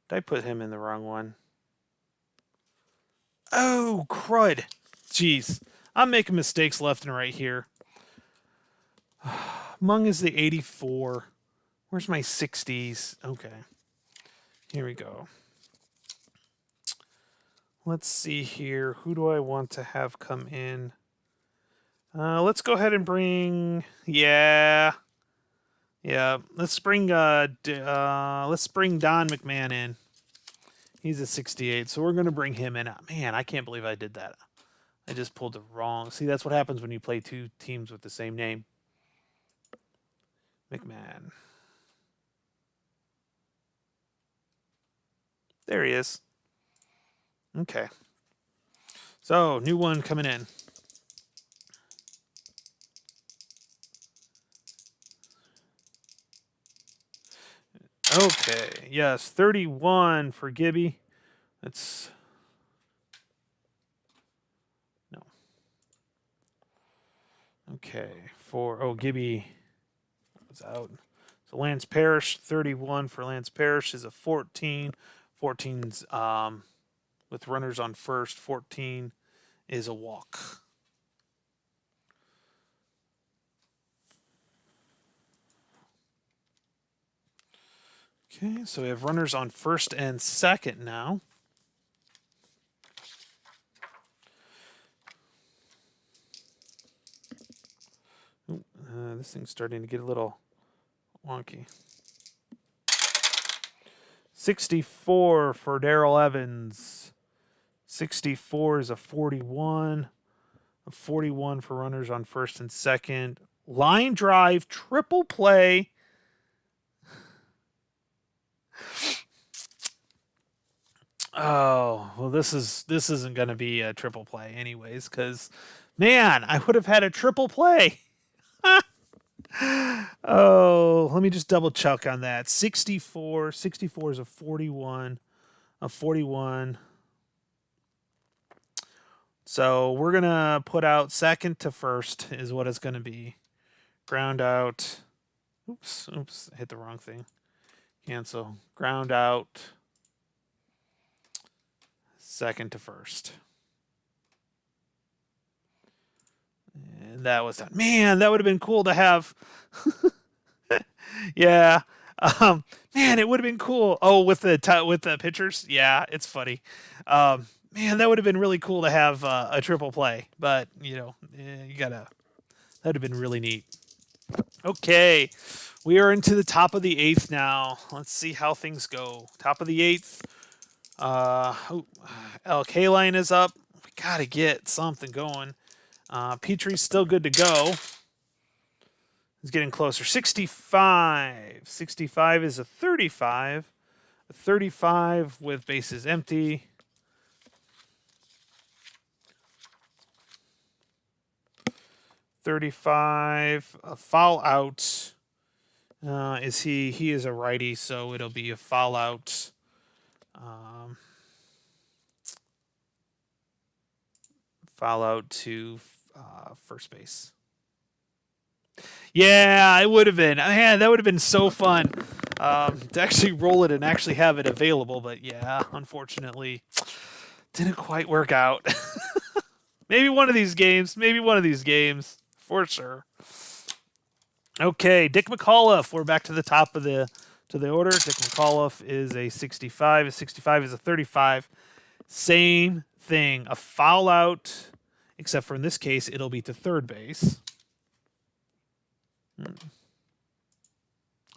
Did I put him in the wrong one? Oh, crud. Jeez. I'm making mistakes left and right here. Mung is the 84. Where's my 60s? Okay. Here we go. Let's see here. Who do I want to have come in? Let's go ahead and bring... Yeah. Let's bring Don McMahon in. He's a 68, so we're going to bring him in. Man, I can't believe I did that. I just pulled it wrong. See, that's what happens when you play two teams with the same name. McMahon. There he is. Okay. So, new one coming in. Okay. Yes, 31 for Gibby. That's... No. Okay. Gibby was out. So Lance Parrish, 31 for Lance Parrish is a 14. 14's with runners on first. 14 is a walk. Okay, so we have runners on first and second now. This thing's starting to get a little wonky. 64 for Darrell Evans. 64 is a 41. A 41 for runners on first and second. Line drive, triple play. Oh, well, this isn't going to be a triple play anyways, because, man, I would have had a triple play. Oh, let me just double check on that. 64 is a 41. A 41. So we're going to put out second to first is what it's going to be. Ground out. Oops, hit the wrong thing. Cancel. Ground out. Second to first. And that was done. Man, that would have been cool to have. Yeah. Man, it would have been cool. Oh, with the pitchers? Yeah, it's funny. Man, that would have been really cool to have a triple play. But, you gotta... That would have been really neat. Okay. We are into the top of the 8th now. Let's see how things go. Top of the 8th. LK line is up. We got to get something going. Petrie's still good to go. He's getting closer. 65. 65 is a 35. A 35 with bases empty. .35. A foul out. He is a righty, so it'll be a foul out. Foul out to first base. Yeah, it would have been. Man, that would have been so fun to actually roll it and actually have it available. But yeah, unfortunately, didn't quite work out. Maybe one of these games. For sure. Okay, Dick McAuliffe. We're back to the top of the order. Dick McAuliffe is a 65. A 65 is a 35. Same thing. A foul out, except for in this case, it'll be to third base.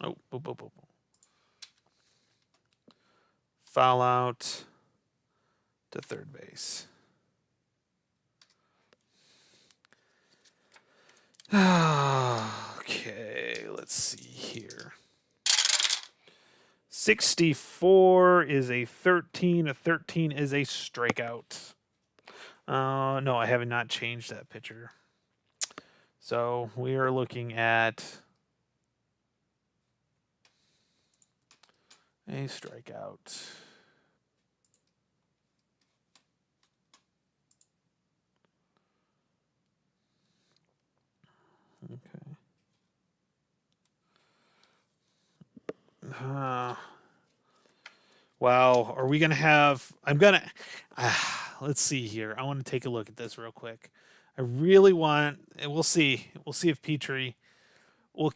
Oh, boop, boop, boop. Foul out to third base. Okay, let's see here. 64 is a 13. A 13 is a strikeout. No, I have not changed that pitcher. So we are looking at a strikeout. Okay. Wow, are we gonna have? Let's see here. I want to take a look at this real quick. I really want. We'll see. We'll see if Petrie. We'll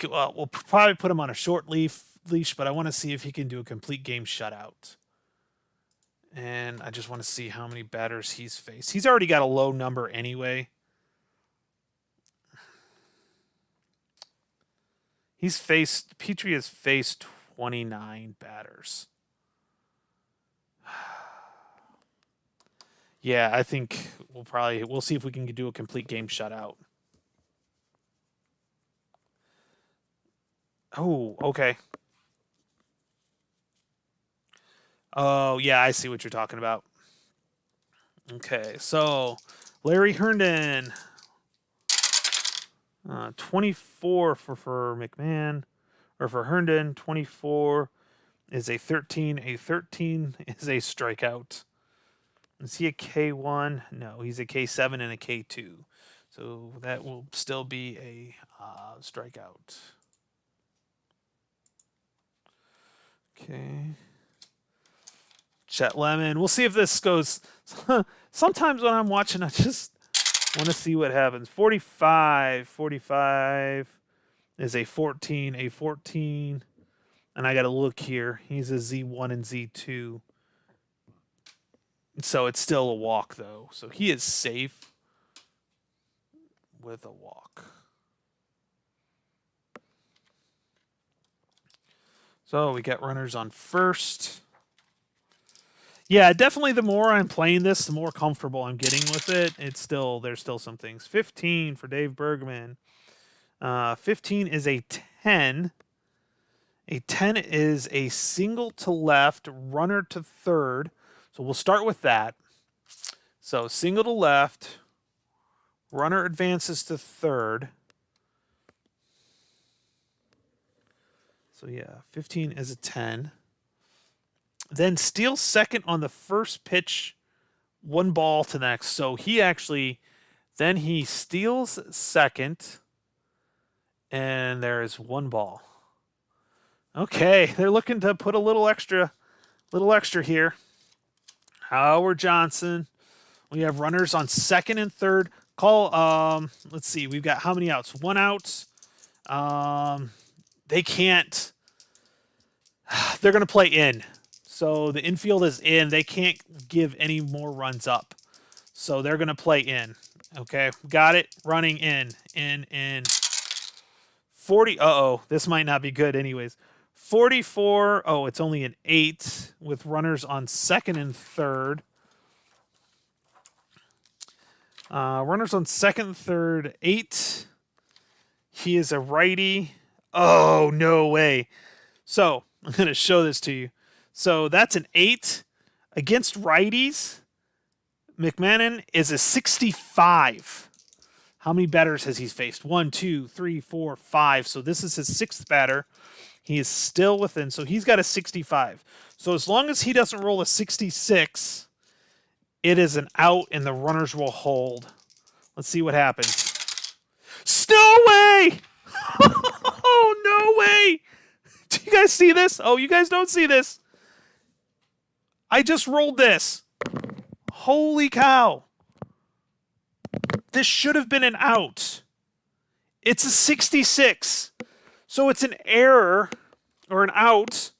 probably put him on a short leash, but I want to see if he can do a complete game shutout. And I just want to see how many batters he's faced. He's already got a low number anyway. Petrie has faced 29 batters. Yeah, I think we'll see if we can do a complete game shutout. Oh, okay. Oh, yeah, I see what you're talking about. Okay, so Larry Herndon, 24 for McMahon, or for Herndon, 24 is a 13. A 13 is a strikeout. Is he a K1? No, he's a K7 and a K2. So that will still be a strikeout. Okay. Chet Lemon. We'll see if this goes. Sometimes when I'm watching, I just want to see what happens. 45 is a 14. A 14. And I got to look here. He's a Z1 and Z2. So it's still a walk, though. So he is safe with a walk. So we got runners on first. Yeah, definitely the more I'm playing this, the more comfortable I'm getting with it. There's still some things. 15 for Dave Bergman. 15 is a 10. A 10 is a single to left, runner to third. So we'll start with that. So single to left, runner advances to third. So yeah, 15 is a 10. Then steals second on the first pitch, one ball to the next. So then he steals second, and there is one ball. Okay, they're looking to put a little extra here. Howard Johnson. We have runners on second and third. Let's see. We've got how many outs? One out. They can't. They're going to play in. So the infield is in. They can't give any more runs up. So they're going to play in. Okay, got it. Running in. 40. This might not be good anyways. 44. Oh, it's only an 8 with runners on second and third. Runners on second and third. 8. He is a righty. Oh, no way. So I'm going to show this to you. So that's an 8 against righties. McMahon is a 65. How many batters has he faced? 1, 2, 3, 4, 5. So this is his 6th batter. He is still within. So he's got a 65. So as long as he doesn't roll a 66, it is an out and the runners will hold. Let's see what happens. No way! Oh, no way! Do you guys see this? Oh, you guys don't see this. I just rolled this. Holy cow. This should have been an out. It's a 66. So it's an error or an out.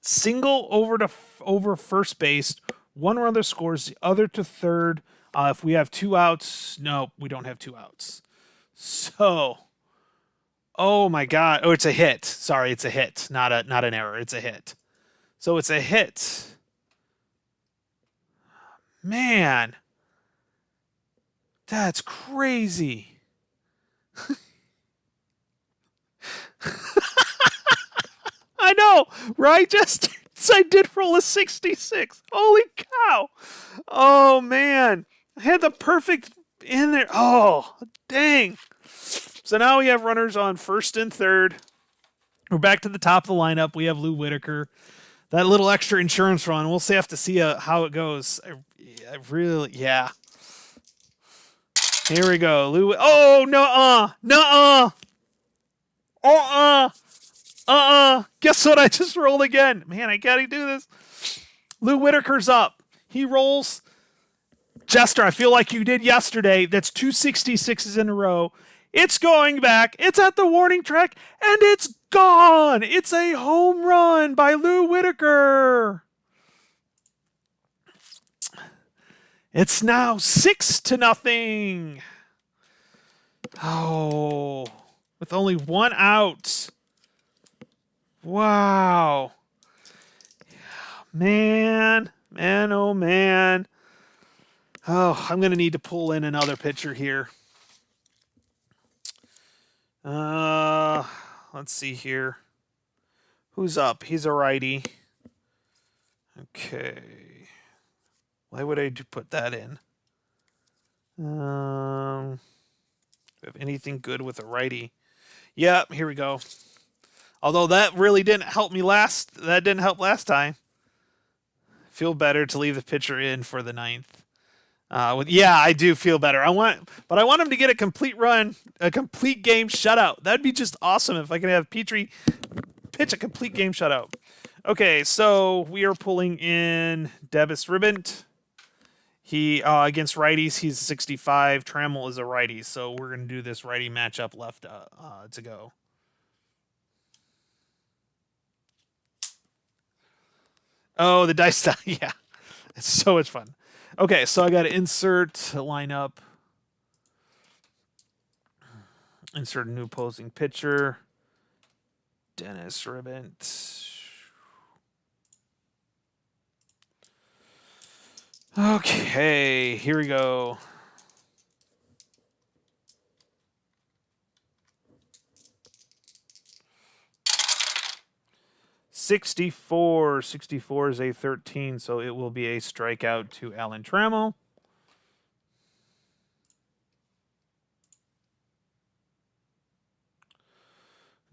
Single over first base. One runner scores, the other to third. If we have 2 outs, no, we don't have 2 outs. So Oh my God. Oh, it's a hit. Sorry, it's a hit. Not an error. It's a hit. So it's a hit. Man. That's crazy. I know, right? Just I did roll a 66. Holy cow. Oh man. I had the perfect in there. Oh, dang. So now we have runners on first and third. We're back to the top of the lineup. We have Lou Whitaker. That little extra insurance run. We'll have to see how it goes. I really, yeah. Here we go. Lou. Oh, no, no, Guess what? I just rolled again. Man, I gotta do this. Lou Whitaker's up. He rolls. Jester, I feel like you did yesterday. That's 266s in a row. It's going back. It's at the warning track, and it's gone. It's a home run by Lou Whitaker. It's now 6-0. Oh, with only one out. Wow. Man, oh man. Oh, I'm going to need to pull in another pitcher here. Let's see here. Who's up? He's a righty. Okay. Why would I put that in? Have anything good with a righty? Yep, here we go. Although that really didn't help me that didn't help last time. Feel better to leave the pitcher in for the ninth. Yeah, I do feel better. But I want him to get a complete run, a complete game shutout. That'd be just awesome if I could have Petrie pitch a complete game shutout. Okay, so we are pulling in Davis Ribbant. He against righties, he's 65. Trammell is a righty, so we're gonna do this righty matchup left to go. Oh, the dice style, yeah, it's so much fun. Okay, so I got to insert lineup. Insert a new opposing pitcher. Dennis Ribbant. Okay, here we go. $64. 64 is a 13, so it will be a strikeout to Alan Trammell.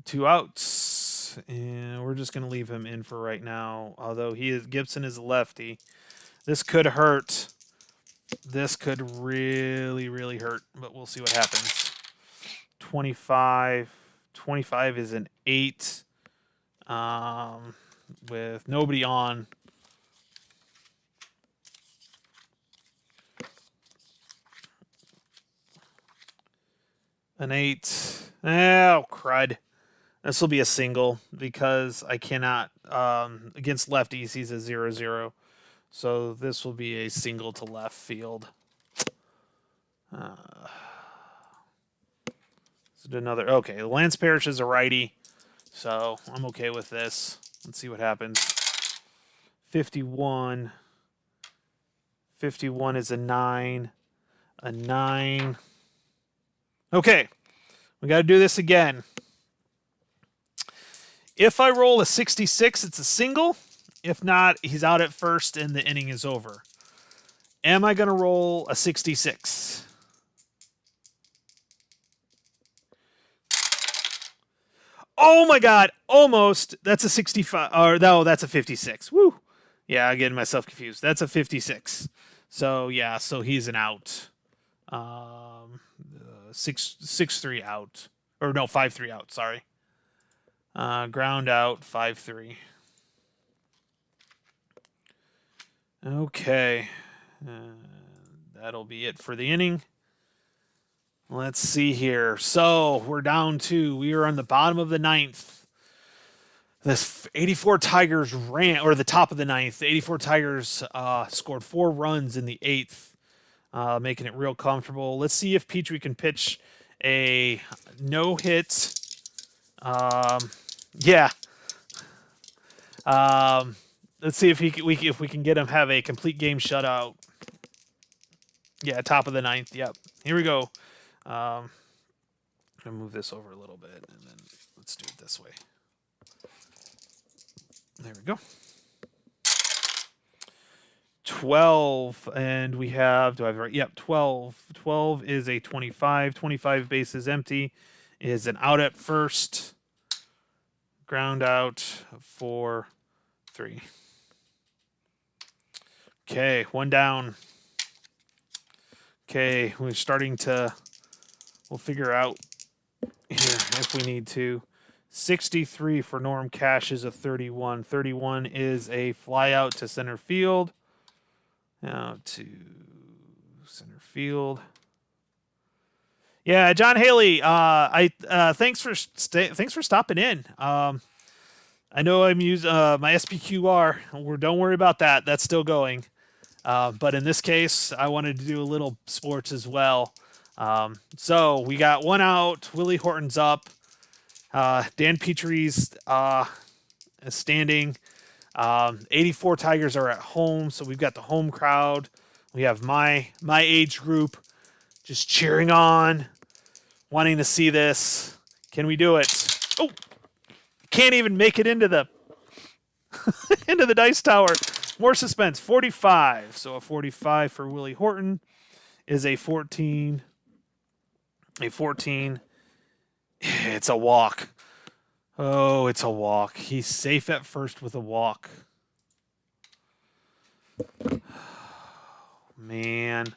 Two outs, and we're just going to leave him in for right now. Although Gibson is a lefty, this could hurt. This could really, really hurt, but we'll see what happens. 25 is an 8. With nobody on. An 8. Oh, crud. This will be a single because I cannot, against lefties, he's a 0-0. So this will be a single to left field. Okay, Lance Parrish is a righty, so I'm okay with this. Let's see what happens. 51. 51 is a 9. A 9. Okay, we got to do this again. If I roll a 66, it's a single. If not, he's out at first and the inning is over. Am I going to roll a 66? Oh my God, almost. That's a 65. Or no, that's a 56. Woo. Yeah, I'm getting myself confused. That's a 56. So yeah, so he's an out. 6-3 out. Or no, 5-3 out, sorry. Ground out, 5-3. Okay. That'll be it for the inning. Let's see here. So we're down to, we are on the bottom of the ninth. The 84 Tigers ran, or the top of the ninth. The 84 Tigers scored 4 runs in the 8th, making it real comfortable. Let's see if Petrie can pitch a no-hit Yeah. Let's see if if we can get him have a complete game shutout. Yeah, top of the ninth. Yep. Here we go. I'm gonna move this over a little bit, and then let's do it this way. There we go. 12, and we have, do I have it right? Yep, 12. 12 is a 25. 25 base is empty. Is an out at first. Ground out for 3. Okay, 1 down. Okay, we're starting to, we'll figure out here if we need to. 63 for Norm Cash is a 31. 31 is a fly out to center field. Out to center field. Yeah, John Haley. Thanks for stopping in. I know I'm using my SPQR. Don't worry about that. That's still going. But in this case, I wanted to do a little sports as well. So we got 1 out. Willie Horton's up. Dan Petrie's standing. 84 Tigers are at home, so we've got the home crowd. We have my age group just cheering on, wanting to see this. Can we do it? Oh, can't even make it into the into the dice tower. More suspense. 45. So a 45 for Willie Horton is a 14. A 14. It's a walk. Oh, it's a walk. He's safe at first with a walk. Man.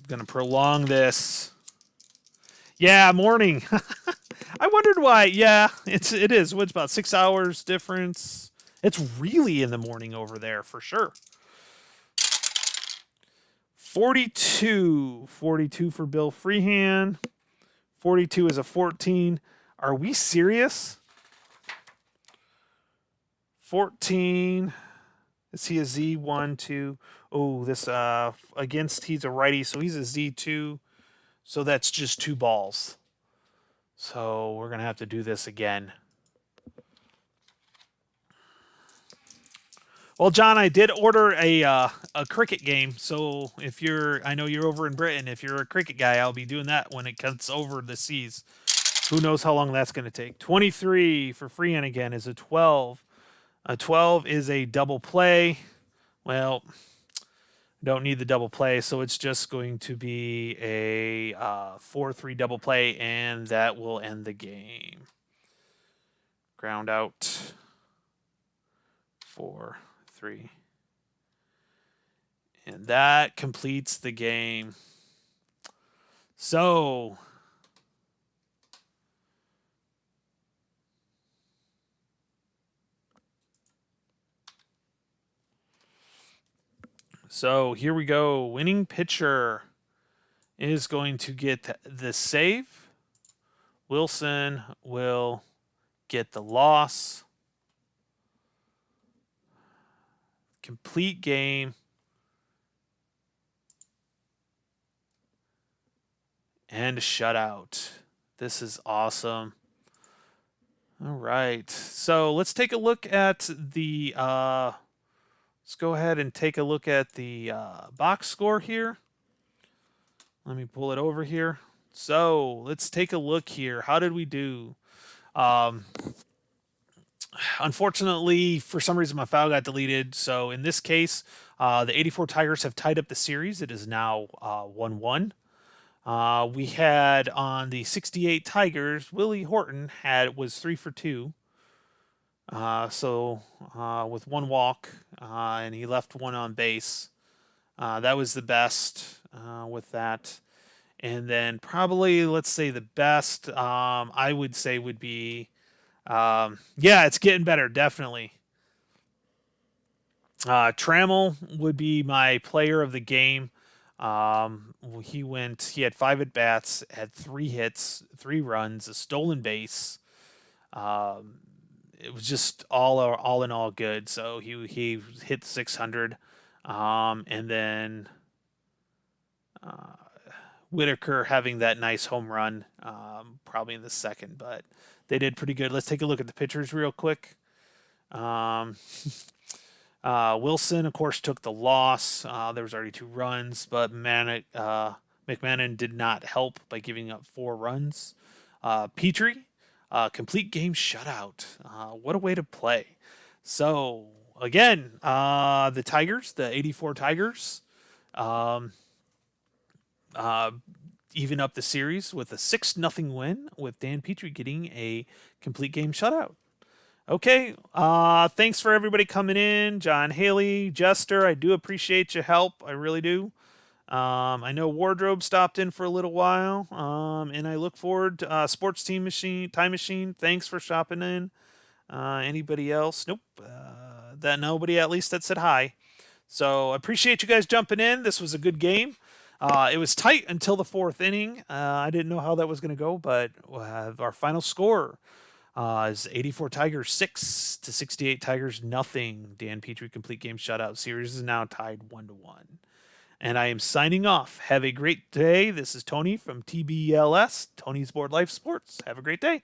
Gonna prolong this. Yeah, morning. I wondered why. Yeah, it is. What's about 6 hours difference? It's really in the morning over there for sure. 42. 42 for Bill Freehand. 42 is a 14. Are we serious? 14. Is he a Z1, 2? Oh, this against he's a righty, so he's a Z2. So that's just 2 balls. So we're gonna have to do this again. Well, John, I did order a cricket game. So if I know you're over in Britain. If you're a cricket guy, I'll be doing that when it comes over the seas. Who knows how long that's going to take? 23 for Freehand again is a 12. A 12 is a double play. Well, don't need the double play, so it's just going to be a 4-3 double play, and that will end the game. Ground out. 4-3. And that completes the game. So here we go. Winning pitcher is going to get the save. Wilson will get the loss. Complete game. And a shutout. This is awesome. All right. So let's take a look at the let's go ahead and take a look at the box score here. Let me pull it over here. So let's take a look here. How did we do? Unfortunately, for some reason, my file got deleted. So in this case, the 84 Tigers have tied up the series. It is now 1-1. We had on the 68 Tigers, Willie Horton was 3 for 2. With 1 walk, and he left 1 on base. That was the best with that. And then probably, let's say the best, I would say would be, yeah, it's getting better, definitely. Trammell would be my player of the game. He had 5 at bats, had 3 hits, 3 runs, a stolen base. It was just all in all good. So he hit 600, and then Whitaker having that nice home run, probably in the second, but they did pretty good. Let's take a look at the pitchers real quick. Wilson, of course, took the loss. There was already 2 runs, but McMahon did not help by giving up 4 runs. Petrie, complete game shutout. What a way to play. So, again, the Tigers, the 84 Tigers, um, uh, even up the series with a 6-0 win, with Dan Petrie getting a complete game shutout. Okay. Thanks for everybody coming in. John Haley, Jester, I do appreciate your help. I really do. I know Wardrobe stopped in for a little while. And I look forward to Sports Team Machine, Time Machine. Thanks for stopping in. Anybody else? Nope. That nobody at least that said hi. So I appreciate you guys jumping in. This was a good game. It was tight until the 4th inning. I didn't know how that was going to go, but our final score is 84 Tigers 6 to 68 Tigers nothing. Dan Petrie complete game shutout. Series is now tied 1-1. And I am signing off. Have a great day. This is Tony from TBLS, Tony's Board Life Sports. Have a great day.